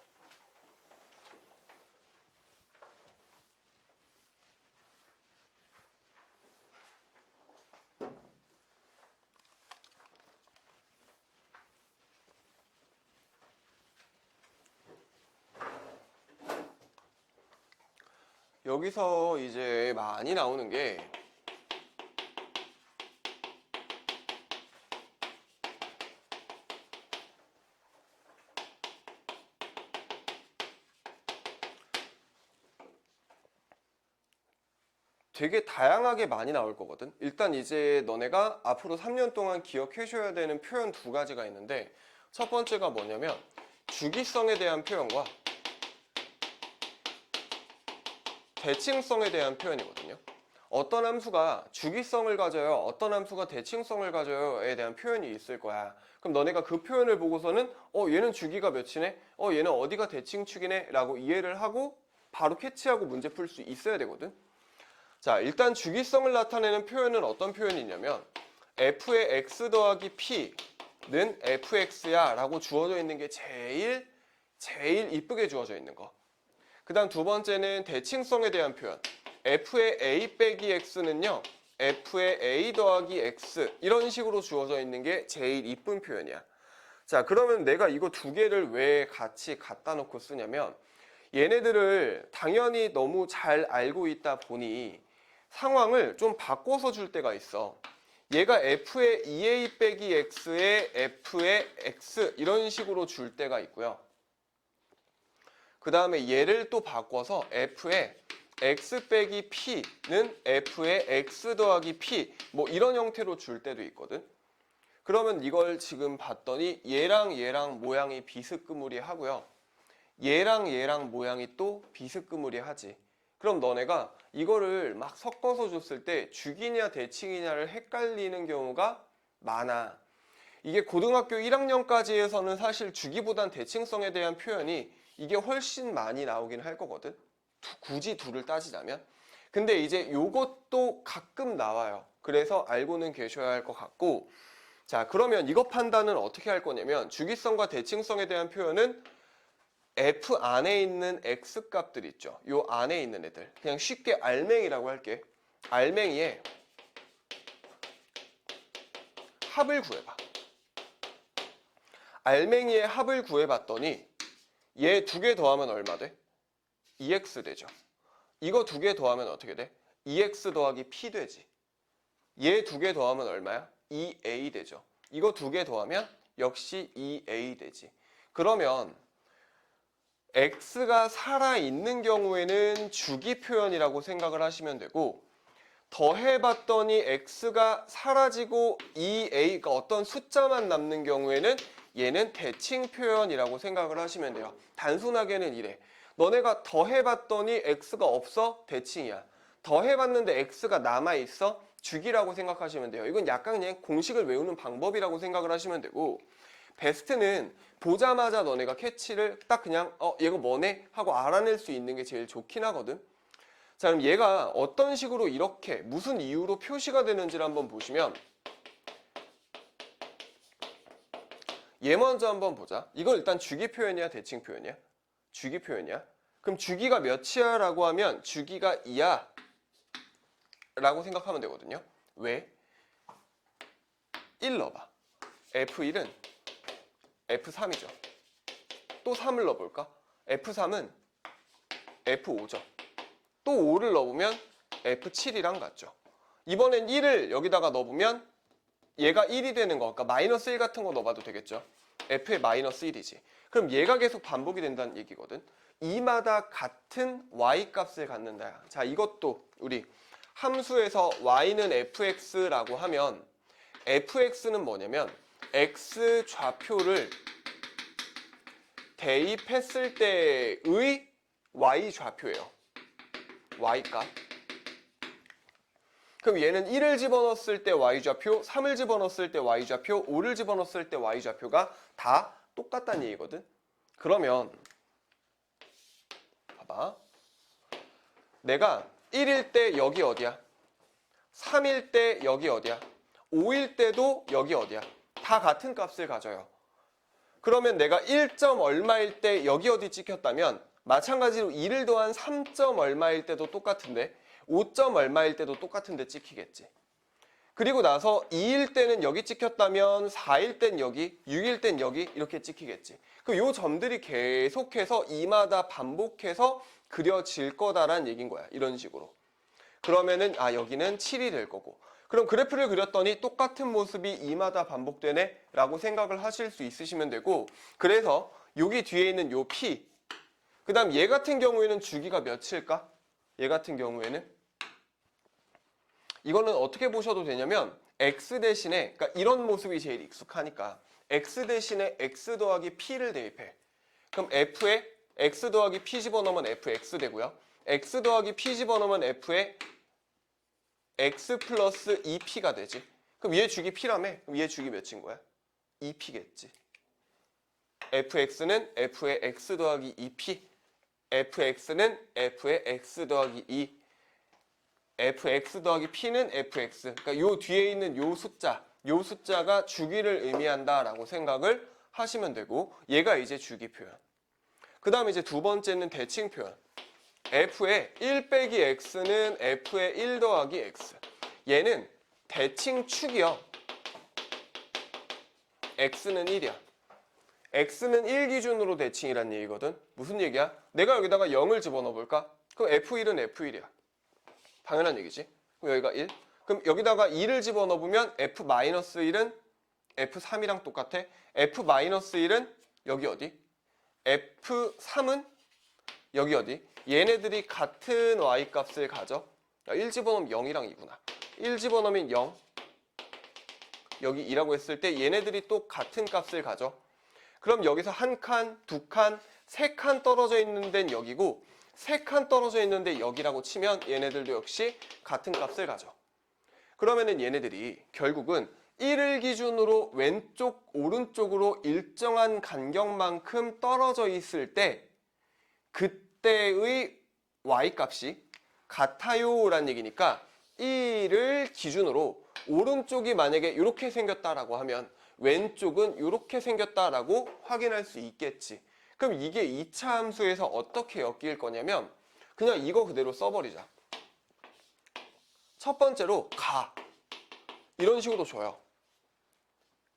여기서 이제 많이 나오는 게 되게 다양하게 많이 나올 거거든. 일단 이제 너네가 앞으로 3년 동안 기억해줘야 되는 표현 두 가지가 있는데 첫 번째가 뭐냐면 주기성에 대한 표현과 대칭성에 대한 표현이거든요. 어떤 함수가 주기성을 가져요, 어떤 함수가 대칭성을 가져요에 대한 표현이 있을 거야. 그럼 너네가 그 표현을 보고서는 얘는 주기가 몇이네? 얘는 어디가 대칭축이네? 라고 이해를 하고 바로 캐치하고 문제 풀 수 있어야 되거든. 자, 일단 주기성을 나타내는 표현은 어떤 표현이냐면 f의 x 더하기 p는 fx야 라고 주어져 있는 게 제일 이쁘게 주어져 있는 거. 그 다음 두 번째는 대칭성에 대한 표현. f의 a 빼기 x는요 f의 a 더하기 x 이런 식으로 주어져 있는 게 제일 이쁜 표현이야. 자, 그러면 내가 이거 두 개를 왜 같이 갖다 놓고 쓰냐면 얘네들을 당연히 너무 잘 알고 있다 보니 상황을 좀 바꿔서 줄 때가 있어. 얘가 f의 2a 빼기 x에 f의 x 이런 식으로 줄 때가 있고요. 그 다음에 얘를 또 바꿔서 f의 x 빼기 p는 f의 x 더하기 p 뭐 이런 형태로 줄 때도 있거든. 그러면 이걸 지금 봤더니 얘랑 모양이 비스끄무리하고요. 얘랑 모양이 또 비스끄무리하지. 그럼 너네가 이거를 막 섞어서 줬을 때 주기냐 대칭이냐를 헷갈리는 경우가 많아. 이게 고등학교 1학년까지에서는 사실 주기보단 대칭성에 대한 표현이 이게 훨씬 많이 나오긴 할 거거든. 굳이 둘을 따지자면. 근데 이제 요것도 가끔 나와요. 그래서 알고는 계셔야 할 것 같고, 자, 그러면 이거 판단은 어떻게 할 거냐면 주기성과 대칭성에 대한 표현은 f 안에 있는 x 값들 있죠. 요 안에 있는 애들. 그냥 쉽게 알맹이라고 할게. 알맹이에 합을 구해봐. 알맹이의 합을 구해봤더니 얘 두 개 더하면 얼마 돼? 2x 되죠. 이거 두 개 더하면 어떻게 돼? 2x 더하기 p 되지. 얘 두 개 더하면 얼마야? 2a 되죠. 이거 두 개 더하면 역시 2a 되지. 그러면 x가 살아있는 경우에는 주기 표현이라고 생각을 하시면 되고, 더해봤더니 x가 사라지고 2a가 어떤 숫자만 남는 경우에는 얘는 대칭 표현이라고 생각을 하시면 돼요. 단순하게는 이래. 너네가 더해봤더니 x가 없어? 대칭이야. 더해봤는데 x가 남아있어? 주기라고 생각하시면 돼요. 이건 약간 그냥 공식을 외우는 방법이라고 생각을 하시면 되고, 베스트는 보자마자 너네가 캐치를 딱 그냥 얘가 뭐네? 하고 알아낼 수 있는 게 제일 좋긴 하거든. 자, 그럼 얘가 어떤 식으로 이렇게 무슨 이유로 표시가 되는지를 한번 보시면 얘 먼저 한번 보자. 이거 일단 주기 표현이야 대칭 표현이야? 주기 표현이야. 그럼 주기가 몇이야 라고 하면 주기가 2야 라고 생각하면 되거든요. 왜? 1 넣어봐. F1은 F3이죠. 또 3을 넣어볼까? F3은 F5죠. 또 5를 넣어보면 F7이랑 같죠. 이번엔 1을 여기다가 넣어보면 얘가 1이 되는 거, 그러니까 마이너스 1 같은 거 넣어봐도 되겠죠. F의 마이너스 1이지. 그럼 얘가 계속 반복이 된다는 얘기거든. 2마다 같은 Y 값을 갖는다. 자, 이것도 우리 함수에서 Y는 fx라고 하면 fx는 뭐냐면 x 좌표를 대입했을 때의 y 좌표예요. y값. 그럼 얘는 1을 집어넣었을 때 y좌표, 3을 집어넣었을 때 y좌표, 5를 집어넣었을 때 y좌표가 다 똑같다는 얘기거든. 그러면 봐봐. 내가 1일 때 여기 어디야? 3일 때 여기 어디야? 5일 때도 여기 어디야? 다 같은 값을 가져요. 그러면 내가 1점 얼마일 때 여기 어디 찍혔다면 마찬가지로 2를 더한 3점 얼마일 때도 똑같은데 5점 얼마일 때도 똑같은데 찍히겠지. 그리고 나서 2일 때는 여기 찍혔다면 4일 땐 여기, 6일 땐 여기 이렇게 찍히겠지. 그럼 이 점들이 계속해서 이마다 반복해서 그려질 거다라는 얘기인 거야. 이런 식으로. 그러면은 여기는 7이 될 거고. 그럼 그래프를 그렸더니 똑같은 모습이 이마다 반복되네 라고 생각을 하실 수 있으시면 되고, 그래서 여기 뒤에 있는 요 P, 그 다음 얘 같은 경우에는 주기가 몇일까? 얘 같은 경우에는 이거는 어떻게 보셔도 되냐면 x 대신에, 그러니까 이런 모습이 제일 익숙하니까 x 대신에 x 더하기 p를 대입해. 그럼 f에 x 더하기 p 집어넣으면 fx 되고요. x 더하기 p 집어넣으면 f에 x 플러스 2p가 되지. 그럼 얘 주기 p라며? 그럼 얘 주기 몇인 거야? 2p겠지. fx는 f의 x 더하기 2p, fx는 f의 x 더하기 2, fx 더하기 p는 fx. 그러니까 요 뒤에 있는 요 숫자가 주기를 의미한다라고 생각을 하시면 되고, 얘가 이제 주기 표현. 그 다음에 이제 두 번째는 대칭 표현. f의 1 빼기 x는 f의 1 더하기 x. 얘는 대칭 축이요. x는 1이야. x는 1 기준으로 대칭이란 얘기거든. 무슨 얘기야? 내가 여기다가 0을 집어넣어 볼까? 그럼 f1은 f1이야. 당연한 얘기지. 그럼 여기가 1. 그럼 여기다가 2를 집어넣으면 f-1은 f3이랑 똑같아. f-1은 여기 어디? f3은 여기 어디? 얘네들이 같은 y값을 가져. 1 집어넣으면 0이랑 2구나. 1 집어넣으면 0. 여기 2라고 했을 때 얘네들이 또 같은 값을 가져. 그럼 여기서 한 칸, 두 칸, 세 칸 떨어져 있는 데는 여기고, 세 칸 떨어져 있는데 여기라고 치면 얘네들도 역시 같은 값을 가져. 그러면은 얘네들이 결국은 1을 기준으로 왼쪽, 오른쪽으로 일정한 간격만큼 떨어져 있을 때 그때의 y값이 같아요 라는 얘기니까 1을 기준으로 오른쪽이 만약에 이렇게 생겼다라고 하면 왼쪽은 이렇게 생겼다라고 확인할 수 있겠지. 그럼 이게 2차 함수에서 어떻게 엮일 거냐면 그냥 이거 그대로 써버리자. 첫 번째로 가. 이런 식으로 줘요.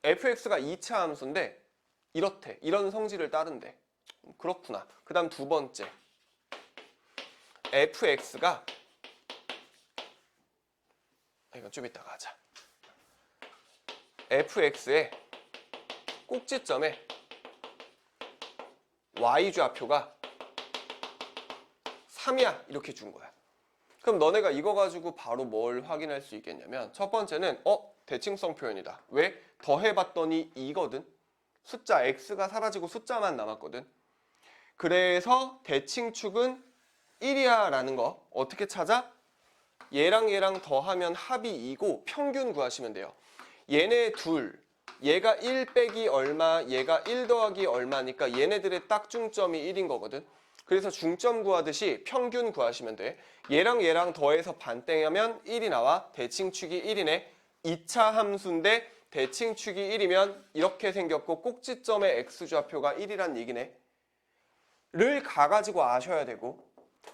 fx가 2차 함수인데 이렇대. 이런 성질을 따른대. 그렇구나. 그 다음 두 번째. fx가 이건 좀 이따가 하자. fx의 꼭지점에 y좌표가 3이야 이렇게 준 거야. 그럼 너네가 이거 가지고 바로 뭘 확인할 수 있겠냐면 첫 번째는 대칭성 표현이다. 왜? 더해봤더니 2거든. 숫자 x가 사라지고 숫자만 남았거든. 그래서 대칭축은 1이야 라는 거 어떻게 찾아? 얘랑 얘랑 더하면 합이 2고 평균 구하시면 돼요. 얘네 둘, 얘가 1 빼기 얼마, 얘가 1 더하기 얼마니까 얘네들의 딱 중점이 1인 거거든. 그래서 중점 구하듯이 평균 구하시면 돼. 얘랑 얘랑 더해서 반땡하면 1이 나와. 대칭축이 1이네. 2차 함수인데 대칭축이 1이면 이렇게 생겼고 꼭지점의 x좌표가 1이란 얘기네. 를 가가지고 아셔야 되고,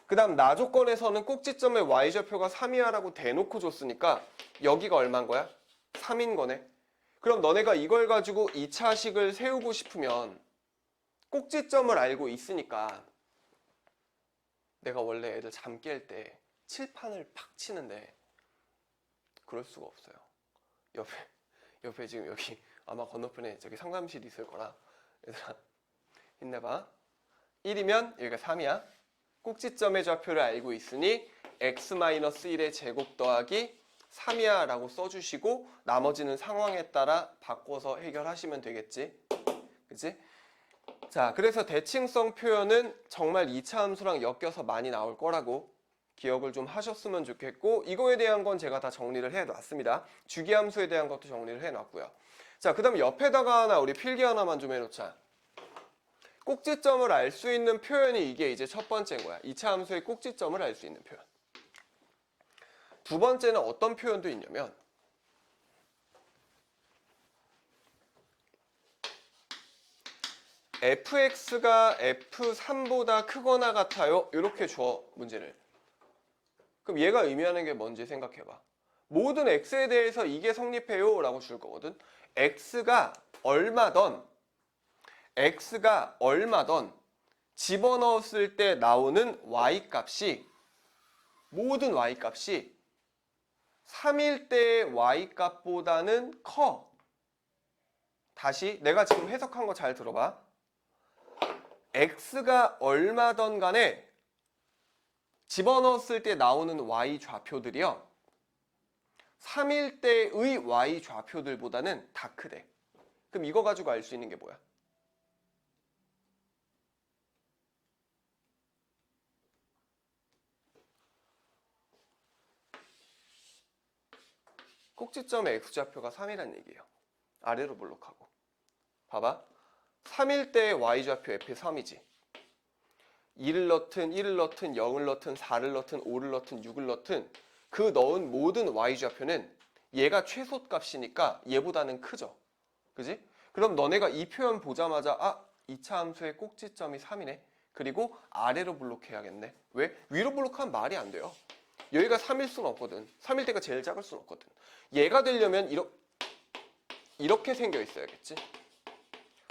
그 다음 나 조건에서는 꼭지점의 y좌표가 3이야 라고 대놓고 줬으니까 여기가 얼마인 거야? 3인 거네. 그럼 너네가 이걸 가지고 2차식을 세우고 싶으면 꼭지점을 알고 있으니까 내가 원래 애들 잠 깰 때 칠판을 팍 치는데 그럴 수가 없어요. 옆에 지금 여기 아마 건너편에 저기 상담실이 있을 거라. 얘들아 힘내봐. 1이면 여기가 3이야. 꼭지점의 좌표를 알고 있으니 x-1의 제곱 더하기 3이야 라고 써주시고 나머지는 상황에 따라 바꿔서 해결하시면 되겠지. 그치? 자, 그래서 대칭성 표현은 정말 2차 함수랑 엮여서 많이 나올 거라고 기억을 좀 하셨으면 좋겠고, 이거에 대한 건 제가 다 정리를 해놨습니다. 주기함수에 대한 것도 정리를 해놨고요. 자, 그 다음에 옆에다가 하나 우리 필기 하나만 좀 해놓자. 꼭지점을 알 수 있는 표현이 이게 이제 첫 번째인 거야. 2차 함수의 꼭지점을 알 수 있는 표현. 두 번째는 어떤 표현도 있냐면 fx가 f3보다 크거나 같아요. 이렇게 줘, 문제를. 그럼 얘가 의미하는 게 뭔지 생각해봐. 모든 x에 대해서 이게 성립해요 라고 줄 거거든. x가 얼마던 집어넣었을 때 나오는 y 모든 y값이 3일 때의 y값보다는 커. 다시 내가 지금 해석한 거 잘 들어봐. x가 얼마던 간에 집어넣었을 때 나오는 y 좌표들이요, 3일 때의 y 좌표들보다는 다 크대. 그럼 이거 가지고 알 수 있는 게 뭐야? 꼭지점의 x좌표가 3이란 얘기예요. 아래로 블록하고. 봐봐. 3일 때의 y좌표 f3이지. 2를 넣든 1을 넣든 0을 넣든 4를 넣든 5를 넣든 6을 넣든 그 넣은 모든 y좌표는 얘가 최소값이니까 얘보다는 크죠. 그지? 그럼 너네가 이 표현 보자마자 2차 함수의 꼭지점이 3이네. 그리고 아래로 블록해야겠네. 왜? 위로 블록하면 말이 안 돼요. 여기가 3일 수는 없거든. 3일 때가 제일 작을 수는 없거든. 얘가 되려면 이렇게 생겨 있어야겠지.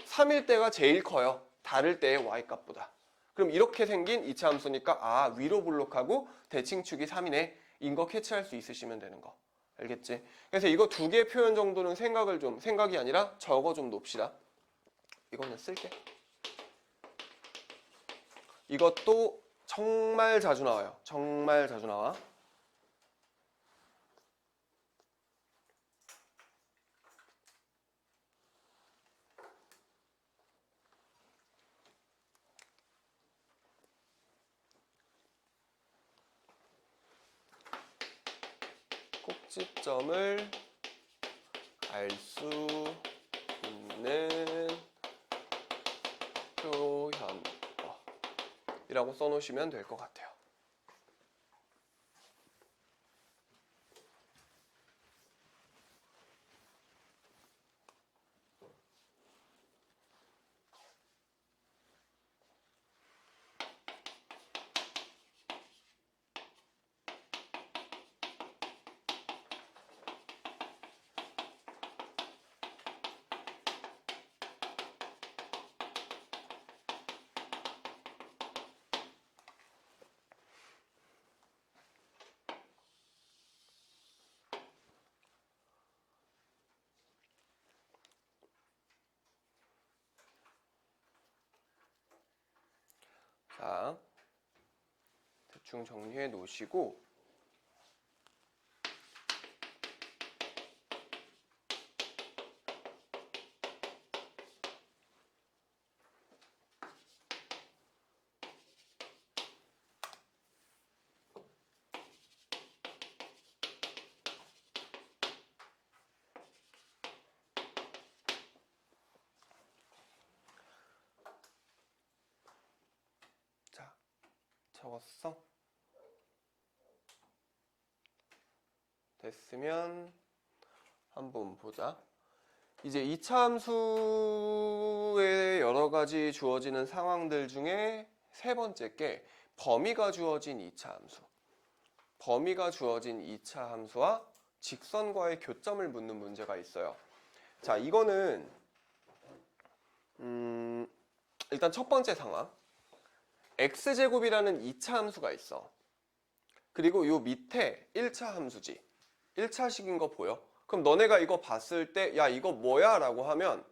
3일 때가 제일 커요. 다를 때의 y값보다. 그럼 이렇게 생긴 2차 함수니까 위로 블록하고 대칭축이 3이네. 인 거 캐치할 수 있으시면 되는 거. 알겠지? 그래서 이거 두 개 표현 정도는 생각이 아니라 적어 좀 놓읍시다. 이거는 쓸게. 이것도 정말 자주 나와요. 정말 자주 나와. 꼭지점을 알 수 있는 표현이라고 써놓으시면 될 것 같아요. 자, 대충 정리해 놓으시고 적었어? 됐으면 한번 보자. 이제 2차 함수의 여러 가지 주어지는 상황들 중에 세 번째 게 범위가 주어진 2차 함수. 범위가 주어진 2차 함수와 직선과의 교점을 묻는 문제가 있어요. 자, 이거는 일단 첫 번째 상황. x제곱이라는 2차 함수가 있어. 그리고 요 밑에 1차 함수지. 1차식인 거 보여? 그럼 너네가 이거 봤을 때 야 이거 뭐야? 라고 하면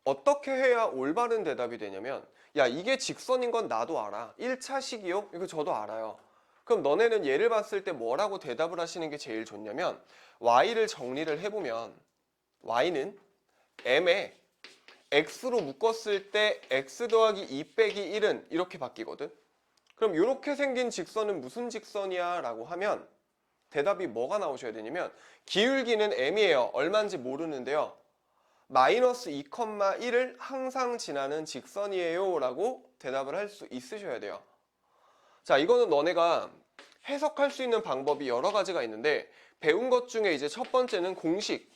어떻게 해야 올바른 대답이 되냐면 야 이게 직선인 건 나도 알아. 1차식이요? 이거 저도 알아요. 그럼 너네는 얘를 봤을 때 뭐라고 대답을 하시는 게 제일 좋냐면 y를 정리를 해보면 y는 m에 x로 묶었을 때 x 더하기 2 빼기 1은 이렇게 바뀌거든. 그럼 이렇게 생긴 직선은 무슨 직선이야? 라고 하면 대답이 뭐가 나오셔야 되냐면 기울기는 m이에요. 얼마인지 모르는데요. 마이너스 2,1을 항상 지나는 직선이에요 라고 대답을 할 수 있으셔야 돼요. 자, 이거는 너네가 해석할 수 있는 방법이 여러 가지가 있는데 배운 것 중에 이제 첫 번째는 공식.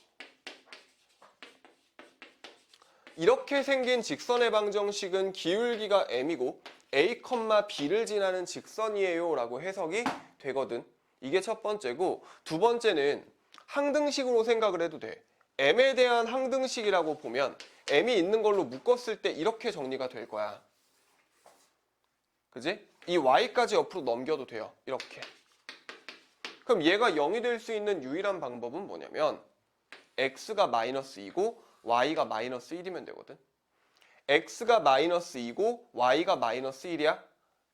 이렇게 생긴 직선의 방정식은 기울기가 m이고 a, b를 지나는 직선이에요 라고 해석이 되거든. 이게 첫 번째고, 두 번째는 항등식으로 생각을 해도 돼. m에 대한 항등식이라고 보면 m이 있는 걸로 묶었을 때 이렇게 정리가 될 거야. 그지? 이 y까지 옆으로 넘겨도 돼요. 이렇게. 그럼 얘가 0이 될 수 있는 유일한 방법은 뭐냐면 x가 마이너스 2고 y가 마이너스 1이면 되거든. x가 마이너스 2고 y가 마이너스 1이야.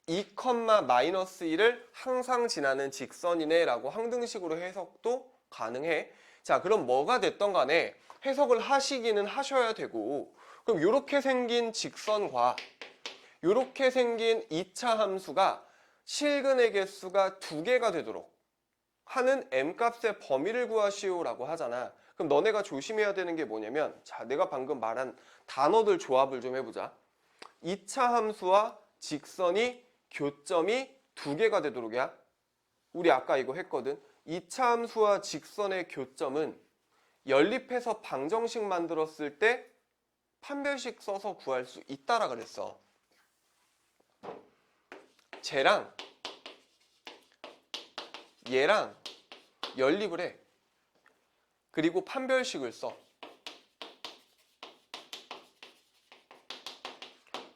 2, 마이너스 1을 항상 지나는 직선이네 라고 항등식으로 해석도 가능해. 자, 그럼 뭐가 됐던 간에 해석을 하시기는 하셔야 되고, 그럼 이렇게 생긴 직선과 이렇게 생긴 2차 함수가 실근의 개수가 2개가 되도록 하는 m값의 범위를 구하시오 라고 하잖아. 그럼 너네가 조심해야 되는 게 뭐냐면, 자, 내가 방금 말한 단어들 조합을 좀 해보자. 2차 함수와 직선이 교점이 2개가 되도록이야. 우리 아까 이거 했거든. 2차 함수와 직선의 교점은 연립해서 방정식 만들었을 때 판별식 써서 구할 수 있다라 그랬어. 쟤랑 얘랑 연립을 해. 그리고 판별식을 써.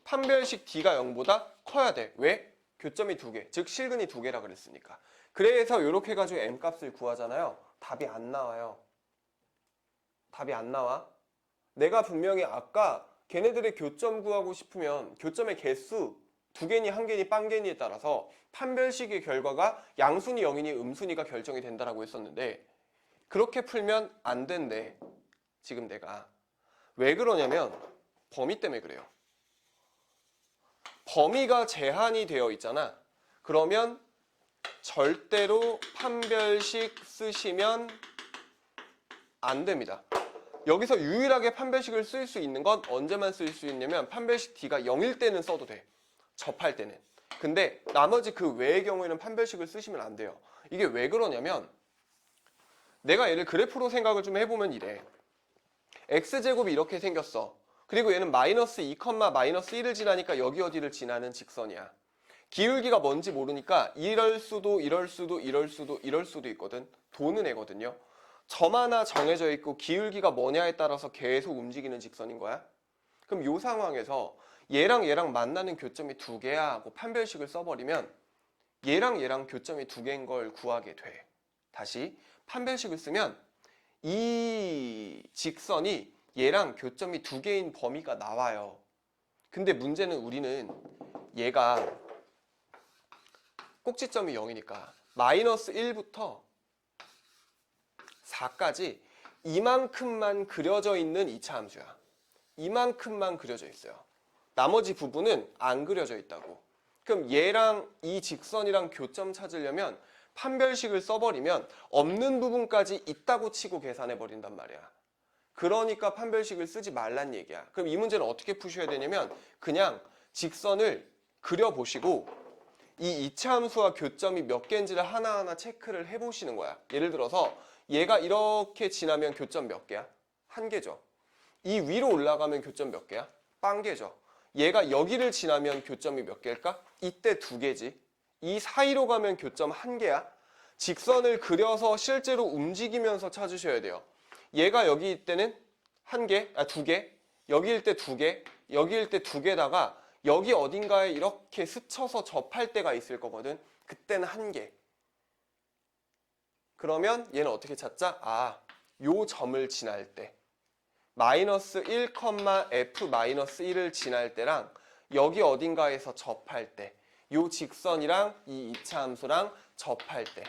판별식 D가 0보다 커야 돼. 왜? 교점이 2개, 즉 실근이 2개라 그랬으니까. 그래서 이렇게 해가지고 m값을 구하잖아요. 답이 안 나와요. 답이 안 나와. 내가 분명히 아까 걔네들의 교점 구하고 싶으면 교점의 개수 2개니 1개니 빵개니에 따라서 판별식의 결과가 양순이 0이니 음순이가 결정이 된다라고 했었는데 그렇게 풀면 안 된대. 지금 내가. 왜 그러냐면 범위 때문에 그래요. 범위가 제한이 되어 있잖아. 그러면 절대로 판별식 쓰시면 안 됩니다. 여기서 유일하게 판별식을 쓸 수 있는 건 언제만 쓸 수 있냐면 판별식 D가 0일 때는 써도 돼. 접할 때는. 근데 나머지 그 외의 경우에는 판별식을 쓰시면 안 돼요. 이게 왜 그러냐면 내가 얘를 그래프로 생각을 좀 해보면 이래. x제곱이 이렇게 생겼어. 그리고 얘는 마이너스 2, 마이너스 1을 지나니까 여기 어디를 지나는 직선이야. 기울기가 뭔지 모르니까 이럴 수도 이럴 수도 이럴 수도 이럴 수도 있거든. 도는 애거든요. 점 하나 정해져 있고 기울기가 뭐냐에 따라서 계속 움직이는 직선인 거야. 그럼 이 상황에서 얘랑 얘랑 만나는 교점이 2개야 하고 판별식을 써버리면 얘랑 얘랑 교점이 2개인 걸 구하게 돼. 다시 판별식을 쓰면 이 직선이 얘랑 교점이 2개인 범위가 나와요. 근데 문제는 우리는 얘가 꼭지점이 0이니까 마이너스 1부터 4까지 이만큼만 그려져 있는 2차 함수야. 이만큼만 그려져 있어요. 나머지 부분은 안 그려져 있다고. 그럼 얘랑 이 직선이랑 교점 찾으려면 판별식을 써버리면 없는 부분까지 있다고 치고 계산해 버린단 말이야. 그러니까 판별식을 쓰지 말란 얘기야. 그럼 이 문제는 어떻게 푸셔야 되냐면 그냥 직선을 그려보시고 이 2차 함수와 교점이 몇 개인지를 하나하나 체크를 해보시는 거야. 예를 들어서 얘가 이렇게 지나면 교점 몇 개야? 1개죠. 이 위로 올라가면 교점 몇 개야? 빵개죠. 얘가 여기를 지나면 교점이 몇 개일까? 이때 2개지. 이 사이로 가면 교점 1개야. 직선을 그려서 실제로 움직이면서 찾으셔야 돼요. 얘가 여기일 때는 1개, 2개, 여기일 때 2개, 여기일 때 2개다가 여기 어딘가에 이렇게 스쳐서 접할 때가 있을 거거든. 그때는 1개. 그러면 얘는 어떻게 찾자? 아, 요 점을 지날 때 마이너스 1, f 마이너스 1을 지날 때랑 여기 어딘가에서 접할 때 요 직선이랑 이 2차 함수랑 접할 때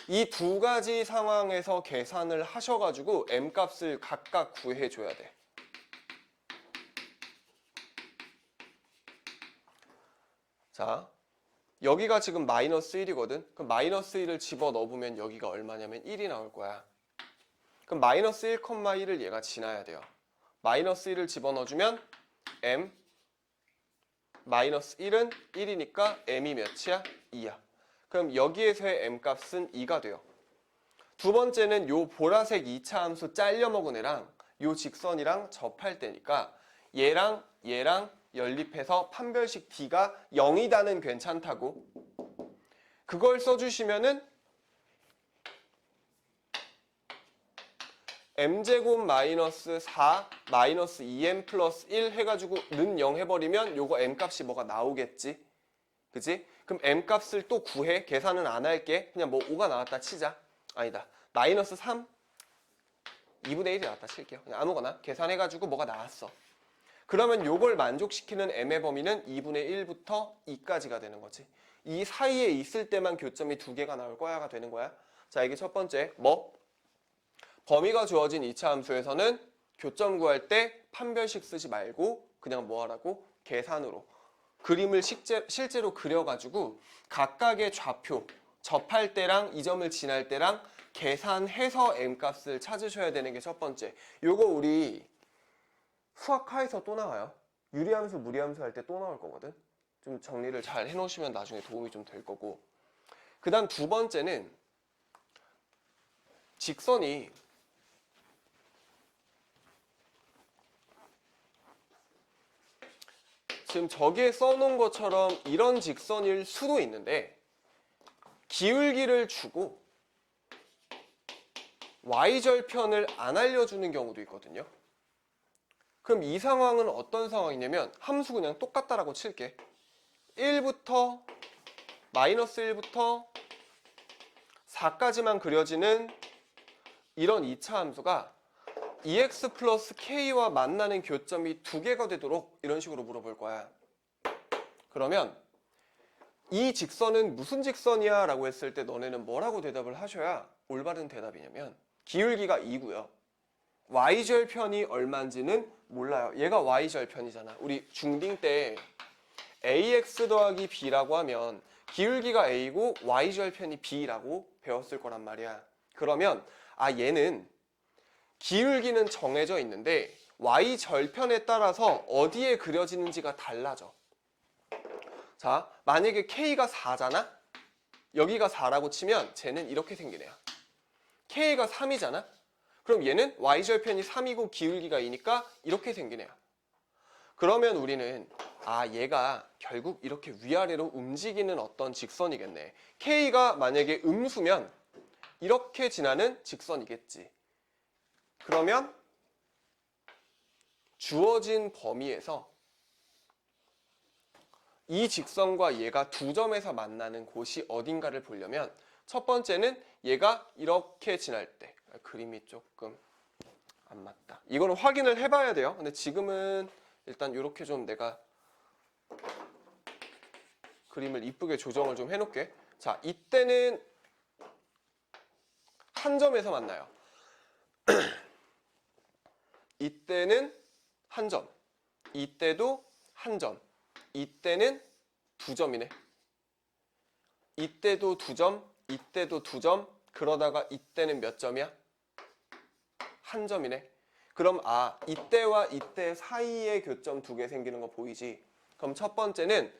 이 두 가지 상황에서 계산을 하셔가지고 m값을 각각 구해줘야 돼. 자, 여기가 지금 마이너스 1이거든. 그럼 마이너스 1을 집어넣으면 여기가 얼마냐면 1이 나올 거야. 그럼 마이너스 1,1을 얘가 지나야 돼요. 마이너스 1을 집어넣어주면 m 마이너스 1은 1이니까 m이 몇이야? 2야. 그럼 여기에서의 m값은 2가 돼요. 두 번째는 요 보라색 2차 함수 잘려 먹은 애랑 요 직선이랑 접할 때니까 얘랑 얘랑 연립해서 판별식 d가 0이다는 괜찮다고. 그걸 써주시면은 m제곱 마이너스 4 마이너스 2m 플러스 1 해가지고 는 0 해버리면 요거 m값이 뭐가 나오겠지? 그치? 그럼 m값을 또 구해. 계산은 안 할게. 그냥 뭐 5가 나왔다 치자. 아니다. 마이너스 3 2분의 1이 나왔다 칠게요. 그냥 아무거나 계산해가지고 뭐가 나왔어. 그러면 요걸 만족시키는 m의 범위는 2분의 1부터 2까지가 되는 거지. 이 사이에 있을 때만 교점이 두 개가 나올 거야가 되는 거야. 자, 이게 첫 번째. 뭐? 범위가 주어진 2차 함수에서는 교점 구할 때 판별식 쓰지 말고 그냥 뭐 하라고? 계산으로. 그림을 실제로 그려가지고 각각의 좌표, 접할 때랑 이 점을 지날 때랑 계산해서 m값을 찾으셔야 되는 게 첫 번째. 요거 우리 수학하에서 또 나와요. 유리함수, 무리함수 할 때 또 나올 거거든. 좀 정리를 잘 해놓으시면 나중에 도움이 좀 될 거고. 그 다음 두 번째는 직선이 지금 저기에 써놓은 것처럼 이런 직선일 수도 있는데 기울기를 주고 y절편을 안 알려주는 경우도 있거든요. 그럼 이 상황은 어떤 상황이냐면 함수 그냥 똑같다라고 칠게. 1부터 마이너스 1부터 4까지만 그려지는 이런 2차 함수가 EX 플러스 K와 만나는 교점이 두 개가 되도록 이런 식으로 물어볼 거야. 그러면 이 직선은 무슨 직선이야? 라고 했을 때 너네는 뭐라고 대답을 하셔야 올바른 대답이냐면 기울기가 2고요. Y절편이 얼마인지는 몰라요. 얘가 Y절편이잖아. 우리 중딩 때 AX 더하기 B라고 하면 기울기가 A고 Y절편이 B라고 배웠을 거란 말이야. 그러면 얘는 기울기는 정해져 있는데 Y절편에 따라서 어디에 그려지는지가 달라져. 자, 만약에 K가 4잖아? 여기가 4라고 치면 쟤는 이렇게 생긴 애야. K가 3이잖아? 그럼 얘는 Y절편이 3이고 기울기가 2니까 이렇게 생긴 애야. 그러면 우리는 얘가 결국 이렇게 위아래로 움직이는 어떤 직선이겠네. K가 만약에 음수면 이렇게 지나는 직선이겠지. 그러면 주어진 범위에서 이 직선과 얘가 두 점에서 만나는 곳이 어딘가를 보려면 첫 번째는 얘가 이렇게 지날 때 그림이 조금 안 맞다. 이거는 확인을 해봐야 돼요. 근데 지금은 일단 이렇게 좀 내가 그림을 이쁘게 조정을 좀 해놓을게. 자, 이때는 한 점에서 만나요. 이때는 한 점, 이때도 한 점, 이때는 두 점이네. 이때도 두 점, 이때도 두 점, 그러다가 이때는 몇 점이야? 한 점이네. 그럼 이때와 이때 사이에 교점 두 개 생기는 거 보이지? 그럼 첫 번째는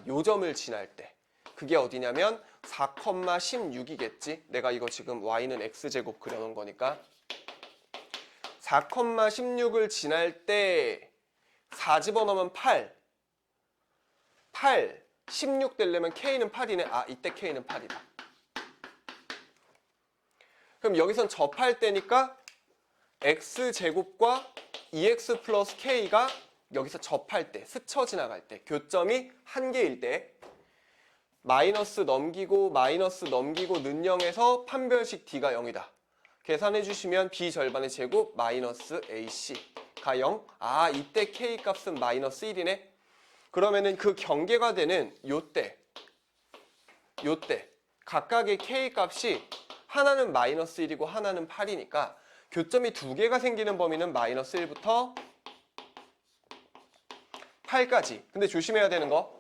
요 점을 지날 때 그게 어디냐면 4,16이겠지? 내가 이거 지금 y는 x제곱 그려놓은 거니까 4,16을 지날 때 4 집어넣으면 8 16 되려면 k는 8이네. 이때 k는 8이다. 그럼 여기선 접할 때니까 x제곱과 2x 플러스 k가 여기서 접할 때, 스쳐 지나갈 때, 교점이 한 개일 때 마이너스 넘기고 마이너스 넘기고 는 0에서 판별식 d가 0이다. 계산해 주시면 b 절반의 제곱 마이너스 ac가 0. 이때 k 값은 마이너스 1이네. 그러면은 그 경계가 되는 요때 각각의 K 값이 하나는 마이너스 1이고 하나는 8이니까 교점이 두 개가 생기는 범위는 마이너스 1부터 8까지. 근데 조심해야 되는 거,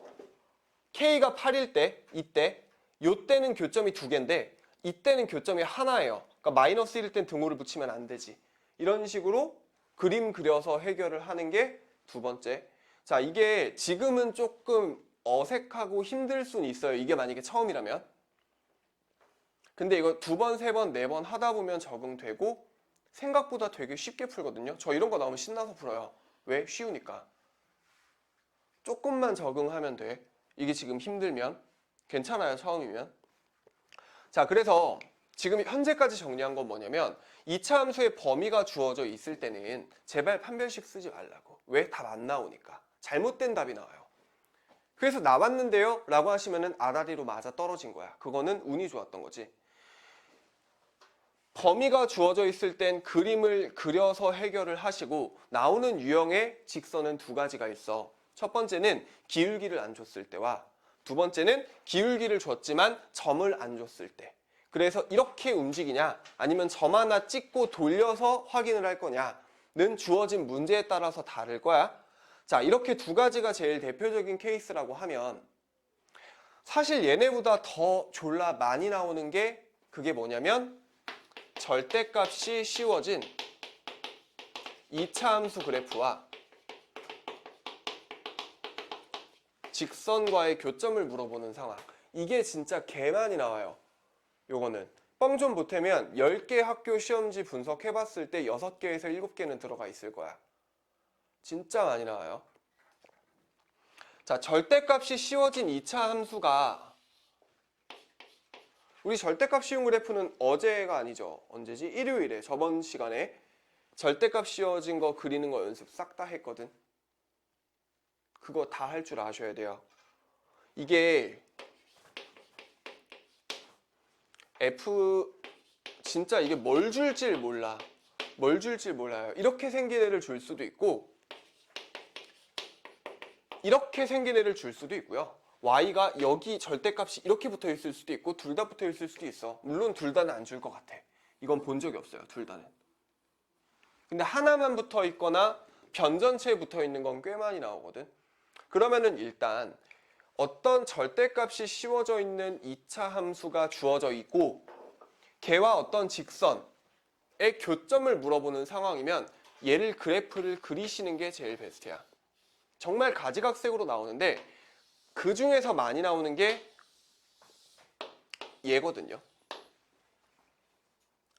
K가 8일 때, 이때는 교점이 두 개인데 이때는 교점이 하나예요. 그러니까 마이너스 1일 땐 등호를 붙이면 안 되지. 이런 식으로 그림 그려서 해결을 하는 게 두 번째. 자, 이게 지금은 조금 어색하고 힘들 수는 있어요. 이게 만약에 처음이라면. 근데 이거 두 번, 세 번, 네 번 하다 보면 적응되고 생각보다 되게 쉽게 풀거든요. 저 이런 거 나오면 신나서 풀어요. 왜? 쉬우니까. 조금만 적응하면 돼. 이게 지금 힘들면. 괜찮아요, 처음이면. 자, 그래서 지금 현재까지 정리한 건 뭐냐면 2차 함수의 범위가 주어져 있을 때는 제발 판별식 쓰지 말라고. 왜? 답 안 나오니까. 잘못된 답이 나와요. 그래서 나왔는데요? 라고 하시면은 아다리로 맞아 떨어진 거야. 그거는 운이 좋았던 거지. 범위가 주어져 있을 땐 그림을 그려서 해결을 하시고 나오는 유형의 직선은 두 가지가 있어. 첫 번째는 기울기를 안 줬을 때와 두 번째는 기울기를 줬지만 점을 안 줬을 때. 그래서 이렇게 움직이냐 아니면 점 하나 찍고 돌려서 확인을 할 거냐는 주어진 문제에 따라서 다를 거야. 자, 이렇게 두 가지가 제일 대표적인 케이스라고 하면 사실 얘네보다 더 졸라 많이 나오는 게 그게 뭐냐면 절대값이 씌워진 2차 함수 그래프와 직선과의 교점을 물어보는 상황. 이게 진짜 개 많이 나와요. 요거는 뻥 좀 보태면 10개 학교 시험지 분석해봤을 때 6개에서 7개는 들어가 있을 거야. 진짜 많이 나와요. 자, 절대값이 씌워진 2차 함수가 우리 절대값 씌운 그래프는 어제가 아니죠. 언제지? 일요일에 저번 시간에 절대값 씌워진 거 그리는 거 연습 싹 다 했거든. 그거 다 할 줄 아셔야 돼요. 이게 F 진짜 이게 뭘 줄지 몰라. 뭘 줄지 몰라요. 이렇게 생긴 애를 줄 수도 있고 이렇게 생긴 애를 줄 수도 있고요. Y가 여기 절대값이 이렇게 붙어 있을 수도 있고 둘 다 붙어 있을 수도 있어. 물론 둘 다는 안 줄 것 같아. 이건 본 적이 없어요. 둘 다는. 근데 하나만 붙어 있거나 변전체에 붙어 있는 건 꽤 많이 나오거든. 그러면은 일단 어떤 절대값이 씌워져 있는 2차 함수가 주어져 있고 걔와 어떤 직선의 교점을 물어보는 상황이면 얘를 그래프를 그리시는 게 제일 베스트야. 정말 가지각색으로 나오는데 그 중에서 많이 나오는 게 얘거든요.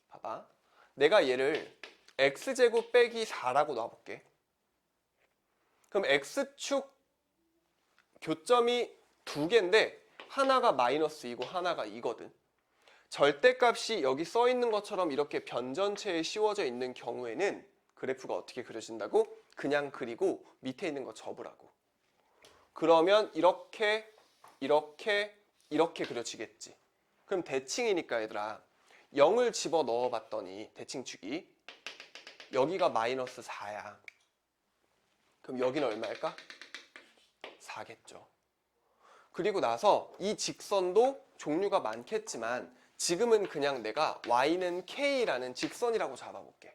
봐봐. 내가 얘를 x제곱 빼기 4라고 놔볼게. 그럼 x축 교점이 두 개인데 하나가 마이너스 2고 하나가 2거든. 절대값이 여기 써 있는 것처럼 이렇게 변전체에 씌워져 있는 경우에는 그래프가 어떻게 그려진다고? 그냥 그리고 밑에 있는 거 접으라고. 그러면 이렇게 그려지겠지. 그럼 대칭이니까 얘들아 0을 집어넣어 봤더니 대칭축이 여기가 마이너스 4야. 그럼 여기는 얼마일까? 4겠죠. 그리고 나서 이 직선도 종류가 많겠지만 지금은 그냥 내가 y는 k라는 직선이라고 잡아볼게.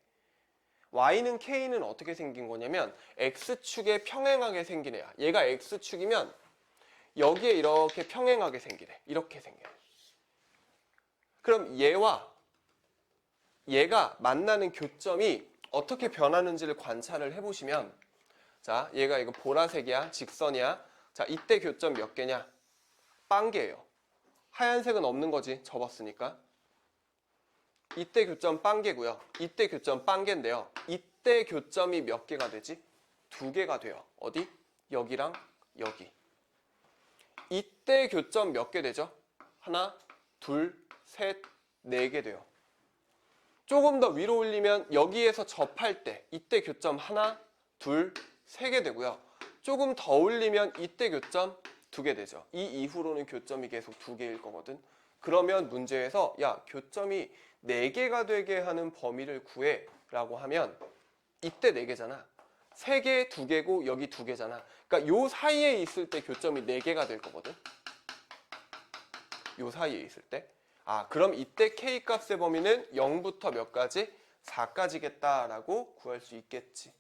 y는 k는 어떻게 생긴 거냐면 x축에 평행하게 생긴 애야. 얘가 x축이면 여기에 이렇게 평행하게 생기래. 이렇게 생겨. 그럼 얘와 얘가 만나는 교점이 어떻게 변하는지를 관찰을 해보시면 자, 얘가 이거 보라색이야. 직선이야. 자, 이때 교점 몇 개냐? 빵개예요. 하얀색은 없는 거지. 접었으니까. 이때 교점 빵개고요. 이때 교점 빵개인데요. 이때 교점이 몇 개가 되지? 두 개가 돼요. 어디? 여기랑 여기. 이때 교점 몇 개 되죠? 하나, 둘, 셋, 네 개 돼요. 조금 더 위로 올리면 여기에서 접할 때 이때 교점 하나, 둘, 세 개 되고요. 조금 더 올리면 이때 교점 두 개 되죠. 이 이후로는 교점이 계속 두 개일 거거든. 그러면 문제에서 야, 교점이 네 개가 되게 하는 범위를 구해 라고 하면 이때 네 개잖아. 세 개, 두 개고 여기 두 개잖아. 그러니까 요 사이에 있을 때 교점이 네 개가 될 거거든. 요 사이에 있을 때. 아, 그럼 이때 k 값의 범위는 0부터 몇 가지? 4까지겠다라고 구할 수 있겠지.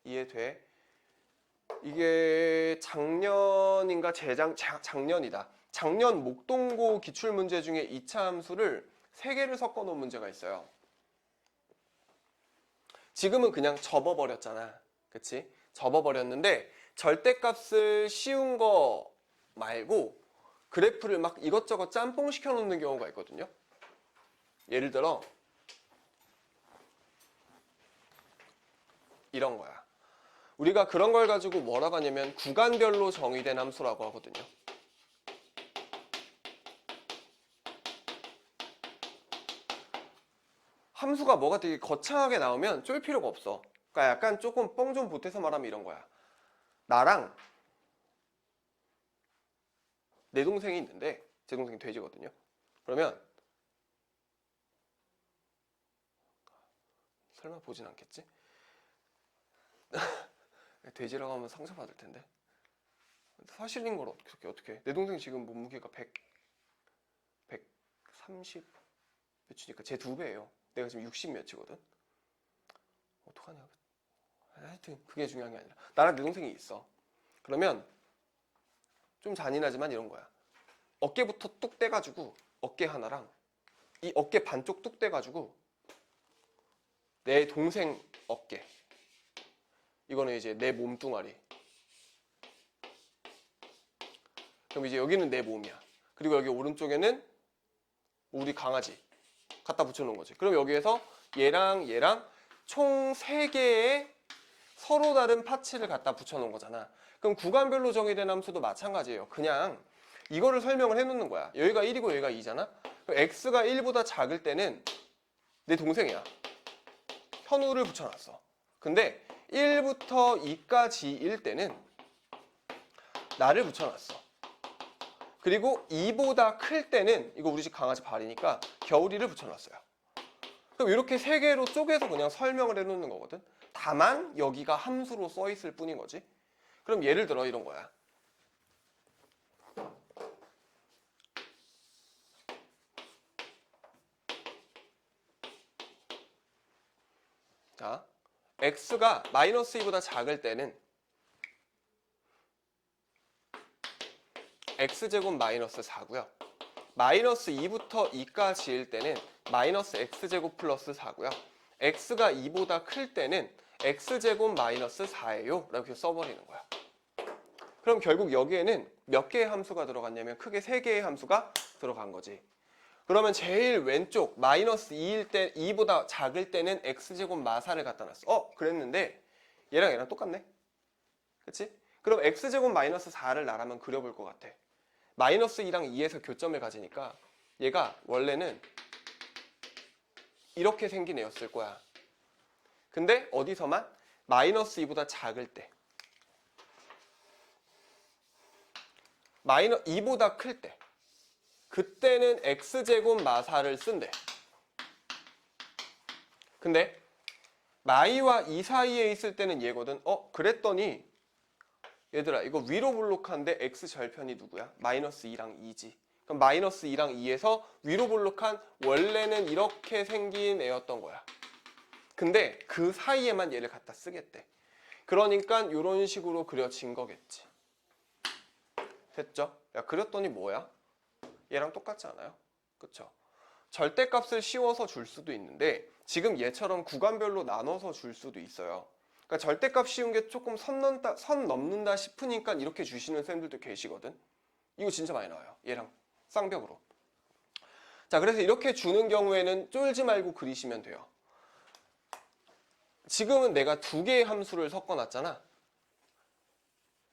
이해돼? 이게 작년인가 작년이다. 작년 목동고 기출문제 중에 2차 함수를 3개를 섞어 놓은 문제가 있어요. 지금은 그냥 접어버렸잖아. 그치? 접어버렸는데 절대값을 씌운 거 말고 그래프를 막 이것저것 짬뽕 시켜 놓는 경우가 있거든요. 예를 들어 이런 거야. 우리가 그런 걸 가지고 뭐라고 하냐면 구간별로 정의된 함수라고 하거든요. 함수가 뭐가 되게 거창하게 나오면 쫄 필요가 없어. 그러니까 약간 조금 뻥 좀 보태서 말하면 이런 거야. 나랑 내 동생이 있는데 제 동생이 돼지거든요. 그러면 설마 보진 않겠지? 돼지라고 하면 상처받을 텐데. 사실인 걸 어떻게 내 동생 지금 몸무게가 130 몇이니까 제 2배예요. 내가 지금 60 몇이거든. 어떡하냐. 하여튼 그게 중요한 게 아니라 나랑 내 동생이 있어. 그러면 좀 잔인하지만 이런 거야. 어깨부터 뚝 떼가지고 어깨 하나랑 이 어깨 반쪽 뚝 떼가지고 내 동생 어깨, 이거는 이제 내 몸뚱아리. 그럼 이제 여기는 내 몸이야. 그리고 여기 오른쪽에는 우리 강아지 갖다 붙여놓은 거지. 그럼 여기에서 얘랑 얘랑 총 3개의 서로 다른 파츠를 갖다 붙여놓은 거잖아. 그럼 구간별로 정의된 함수도 마찬가지예요. 그냥 이거를 설명을 해놓는 거야. 여기가 1이고 여기가 2잖아. 그럼 x가 1보다 작을 때는 내 동생이야. 현우를 붙여놨어. 근데 1부터 2까지일 때는 나를 붙여놨어. 그리고 2보다 클 때는 이거 우리 집 강아지 발이니까 겨울이를 붙여놨어요. 그럼 이렇게 3개로 쪼개서 그냥 설명을 해놓는 거거든. 다만 여기가 함수로 써있을 뿐인 거지. 그럼 예를 들어 이런 거야. 자, x가 마이너스 2보다 작을 때는 x제곱 마이너스 4고요. 마이너스 2부터 2까지일 때는 마이너스 x제곱 플러스 4고요. x가 2보다 클 때는 x제곱 마이너스 4예요. 이렇게 써버리는 거야. 그럼 결국 여기에는 몇 개의 함수가 들어갔냐면 크게 3개의 함수가 들어간 거지. 그러면 제일 왼쪽 마이너스 2일 때 2보다 작을 때는 x제곱 마사를 갖다 놨어. 그랬는데 얘랑 얘랑 똑같네. 그치? 그럼 x제곱 마이너스 4를 나라면 그려볼 것 같아. 마이너스 2랑 2에서 교점을 가지니까 얘가 원래는 이렇게 생긴 애였을 거야. 근데 어디서만? 마이너스 2보다 작을 때. 마이너스 2보다 클 때. 그때는 x제곱 마사를 쓴대. 근데 마이와 2 사이에 있을 때는 얘거든. 그랬더니 얘들아 이거 위로 볼록한데 x절편이 누구야? 마이너스 2랑 2지. 그럼 마이너스 2랑 2에서 위로 볼록한 원래는 이렇게 생긴 애였던 거야. 근데 그 사이에만 얘를 갖다 쓰겠대. 그러니까 이런 식으로 그려진 거겠지. 됐죠? 야, 그렸더니 뭐야? 얘랑 똑같지 않아요? 그쵸? 절대값을 씌워서 줄 수도 있는데 지금 얘처럼 구간별로 나눠서 줄 수도 있어요. 그러니까 절대값 씌운 게 조금 선 넘는다 싶으니까 이렇게 주시는 쌤들도 계시거든. 이거 진짜 많이 나와요. 얘랑 쌍벽으로. 자, 그래서 이렇게 주는 경우에는 쫄지 말고 그리시면 돼요. 지금은 내가 2개의 함수를 섞어놨잖아.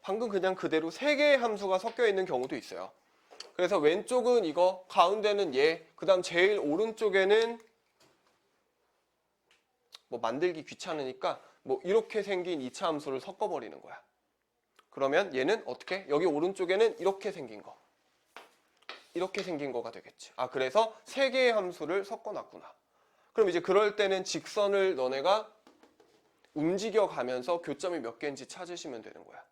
방금 그냥 그대로 3개의 함수가 섞여 있는 경우도 있어요. 그래서 왼쪽은 이거, 가운데는 얘, 그 다음 제일 오른쪽에는 뭐 만들기 귀찮으니까 뭐 이렇게 생긴 2차 함수를 섞어버리는 거야. 그러면 얘는 어떻게? 여기 오른쪽에는 이렇게 생긴 거. 이렇게 생긴 거가 되겠지. 아, 그래서 3개의 함수를 섞어놨구나. 그럼 이제 그럴 때는 직선을 너네가 움직여가면서 교점이 몇 개인지 찾으시면 되는 거야.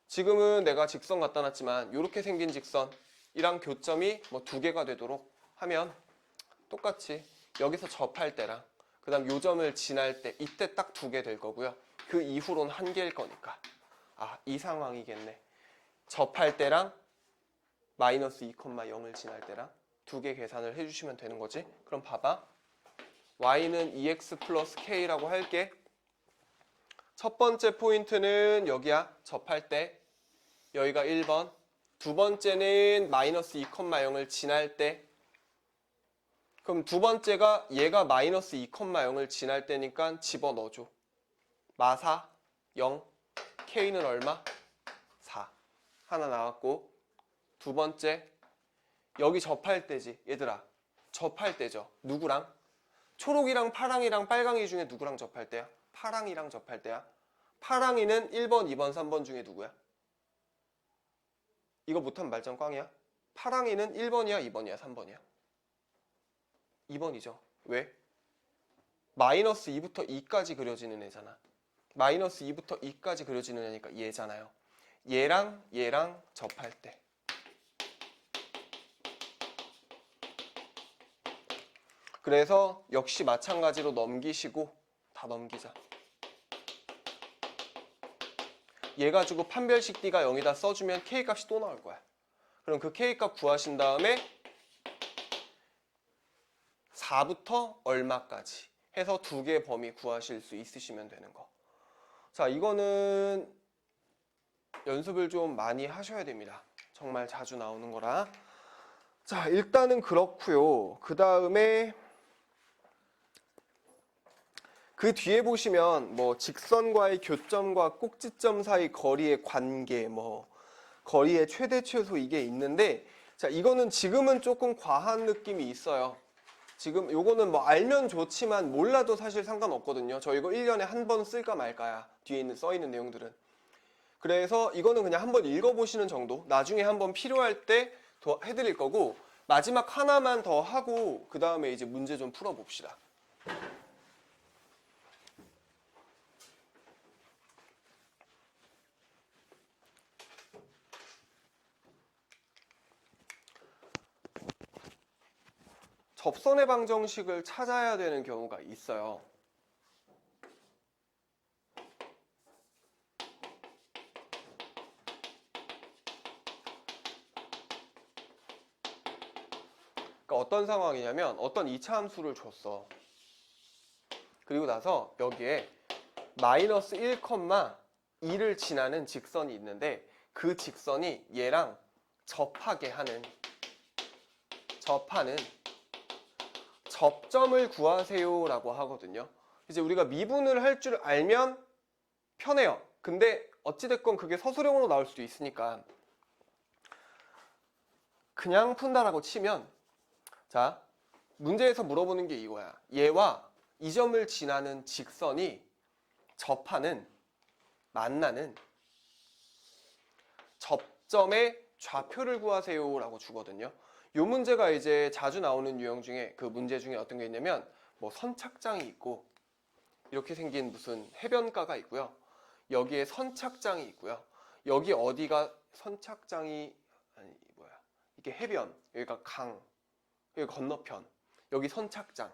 지금은 내가 직선 갖다 놨지만 이렇게 생긴 직선 교점이 뭐 2개가 되도록 하면 똑같이 여기서 접할 때랑 그 다음 요 점을 지날 때 이때 딱 2개 될 거고요. 그 이후로는 1개일 거니까 이 상황이겠네. 접할 때랑 마이너스 2,0을 지날 때랑 2개 계산을 해주시면 되는 거지. 그럼 봐봐. y는 2x 플러스 k라고 할게. 첫 번째 포인트는 여기야. 접할 때. 여기가 1번. 두 번째는 마이너스 2,0을 지날 때. 그럼 두 번째가 얘가 마이너스 2,0을 지날 때니까 집어넣어줘. 마사 0. k는 얼마? 4. 하나 나왔고. 두 번째. 여기 접할 때지. 얘들아. 접할 때죠. 누구랑? 초록이랑 파랑이랑 빨강이 중에 누구랑 접할 때야? 파랑이랑 접할 때야. 파랑이는 1번, 2번, 3번 중에 누구야? 이거 못하면 말짱 꽝이야. 파랑이는 1번이야, 2번이야, 3번이야? 2번이죠. 왜? 마이너스 2부터 2까지 그려지는 애잖아. 마이너스 2부터 2까지 그려지는 애니까 얘잖아요. 얘랑 얘랑 접할 때. 그래서 역시 마찬가지로 넘기시고 다 넘기자. 얘 가지고 판별식 D가 0이다 써주면 K값이 또 나올 거야. 그럼 그 K값 구하신 다음에 4부터 얼마까지 해서 2개 범위 구하실 수 있으시면 되는 거. 자, 이거는 연습을 좀 많이 하셔야 됩니다. 정말 자주 나오는 거라. 자, 일단은 그렇고요. 그 다음에 그 뒤에 보시면 뭐 직선과의 교점과 꼭지점 사이 거리의 관계, 뭐 거리의 최대 최소 이게 있는데, 자, 이거는 지금은 조금 과한 느낌이 있어요. 지금 요거는 뭐 알면 좋지만 몰라도 사실 상관없거든요. 저 이거 1년에 한 번 쓸까 말까야. 뒤에 있는 써 있는 내용들은. 그래서 이거는 그냥 한번 읽어보시는 정도. 나중에 한번 필요할 때 해드릴 거고, 마지막 하나만 더 하고 그 다음에 이제 문제 좀 풀어봅시다. 접선의 방정식을 찾아야 되는 경우가 있어요. 그러니까 어떤 상황이냐면 어떤 2차 함수를 줬어. 그리고 나서 여기에 마이너스 1,2를 지나는 직선이 있는데 그 직선이 얘랑 접하게 하는 접점을 구하세요 라고 하거든요. 이제 우리가 미분을 할 줄 알면 편해요. 근데 어찌됐건 그게 서술형으로 나올 수도 있으니까 그냥 푼다라고 치면, 자, 문제에서 물어보는 게 이거야. 얘와 이 점을 지나는 직선이 만나는 접점의 좌표를 구하세요 라고 주거든요. 이 문제가 이제 자주 나오는 유형 중에 그 문제 중에 어떤 게 있냐면 뭐 선착장이 있고 이렇게 생긴 무슨 해변가가 있고요. 여기에 선착장이 있고요. 여기 어디가 선착장이 이게 해변, 여기가 강, 여기 건너편, 여기 선착장.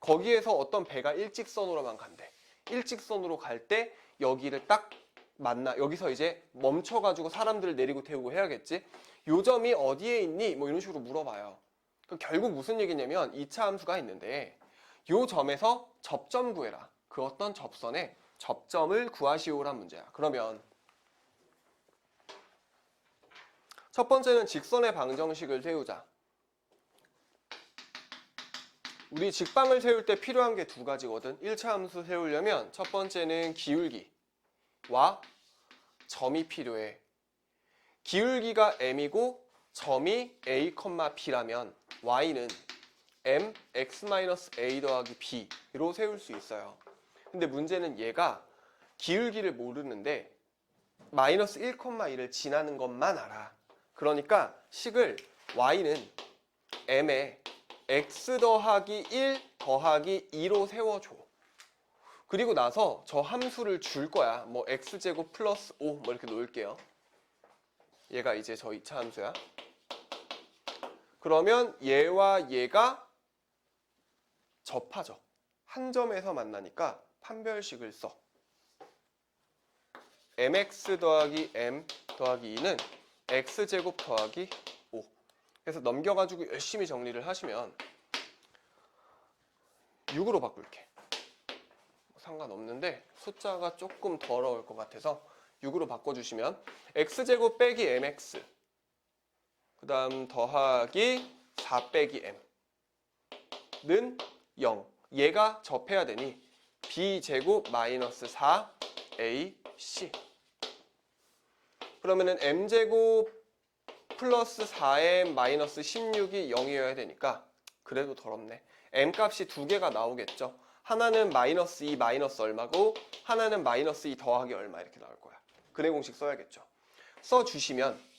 거기에서 어떤 배가 일직선으로만 간대. 일직선으로 갈 때 여기를 딱 만나. 여기서 이제 멈춰가지고 사람들을 내리고 태우고 해야겠지. 요 점이 어디에 있니? 뭐 이런 식으로 물어봐요. 그럼 결국 무슨 얘기냐면 2차 함수가 있는데 요 점에서 접점 구해라. 그 어떤 접선에 접점을 구하시오란 문제야. 그러면 첫 번째는 직선의 방정식을 세우자. 우리 직방을 세울 때 필요한 게 2가지거든. 1차 함수 세우려면 첫 번째는 기울기와 점이 필요해. 기울기가 m이고 점이 a, b라면 y는 m x-a 더하기 b로 세울 수 있어요. 근데 문제는 얘가 기울기를 모르는데 마이너스 1,2를 지나는 것만 알아. 그러니까 식을 y는 m에 x 더하기 1 더하기 2로 세워줘. 그리고 나서 저 함수를 줄 거야. 뭐 x제곱 플러스 5 뭐 이렇게 놓을게요. 얘가 이제 저 2차 함수야. 그러면 얘와 얘가 접하죠. 한 점에서 만나니까 판별식을 써. mx 더하기 m 더하기 2는 x제곱 더하기 5. 그래서 넘겨가지고 열심히 정리를 하시면 6으로 바꿀게. 상관없는데 숫자가 조금 더러울 것 같아서 6으로 바꿔주시면 x제곱 빼기 mx 그 다음 더하기 4 빼기 m는 0. 얘가 접해야 되니 b제곱 마이너스 4ac. 그러면은 m제곱 플러스 4m 마이너스 16이 0이어야 되니까 그래도 더럽네. m 값이 두 개가 나오겠죠. 하나는 마이너스 2 마이너스 얼마고 하나는 마이너스 2 더하기 얼마 이렇게 나올 거야. 근해 공식 써야겠죠. 써주시면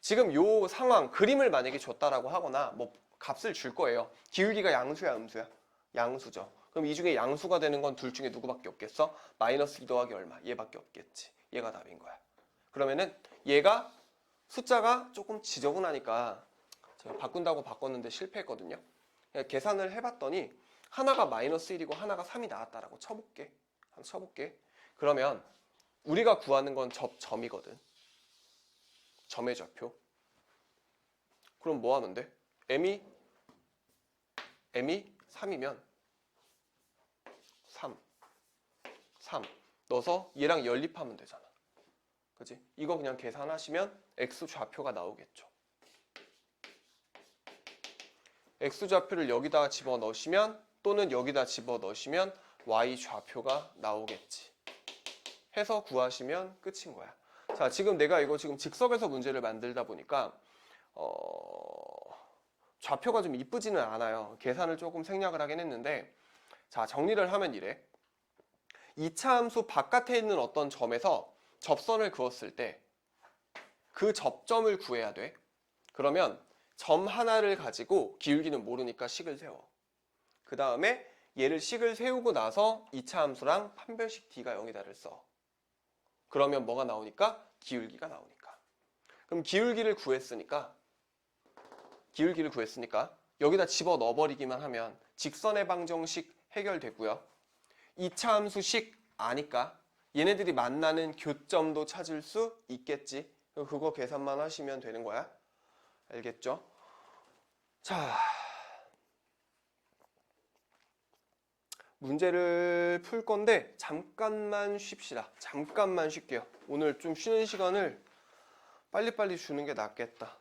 지금 요 상황 그림을 만약에 줬다라고 하거나 뭐 값을 줄 거예요. 기울기가 양수야 음수야? 양수죠. 그럼 이 중에 양수가 되는 건 둘 중에 누구밖에 없겠어? 마이너스 2 더하기 얼마? 얘밖에 없겠지. 얘가 답인 거야. 그러면은 얘가 숫자가 조금 지저분하니까 제가 바꾼다고 바꿨는데 실패했거든요. 계산을 해봤더니 하나가 마이너스 1이고 하나가 3이 나왔다라고 쳐볼게. 한번 쳐볼게. 그러면 우리가 구하는 건 점이거든. 점의 좌표. 그럼 뭐 하면 돼? m이 3이면 3 넣어서 얘랑 연립하면 되잖아. 그치? 이거 그냥 계산하시면 x 좌표가 나오겠죠. x 좌표를 여기다가 집어넣으시면 또는 여기다 집어넣으시면 y 좌표가 나오겠지. 해서 구하시면 끝인 거야. 자, 지금 내가 이거 지금 직석에서 문제를 만들다 보니까 좌표가 좀 이쁘지는 않아요. 계산을 조금 생략을 하긴 했는데 자, 정리를 하면 이래. 2차 함수 바깥에 있는 어떤 점에서 접선을 그었을 때 그 접점을 구해야 돼. 그러면 점 하나를 가지고 기울기는 모르니까 식을 세워. 그 다음에 얘를 식을 세우고 나서 2차 함수랑 판별식 D가 0이다를 써. 그러면 뭐가 나오니까? 기울기가 나오니까. 그럼 기울기를 구했으니까 여기다 집어넣어 버리기만 하면 직선의 방정식 해결되고요. 2차 함수식 아니까 얘네들이 만나는 교점도 찾을 수 있겠지. 그거 계산만 하시면 되는 거야. 알겠죠? 자, 문제를 풀 건데 잠깐만 쉽시다. 잠깐만 쉴게요. 오늘 좀 쉬는 시간을 빨리빨리 주는 게 낫겠다.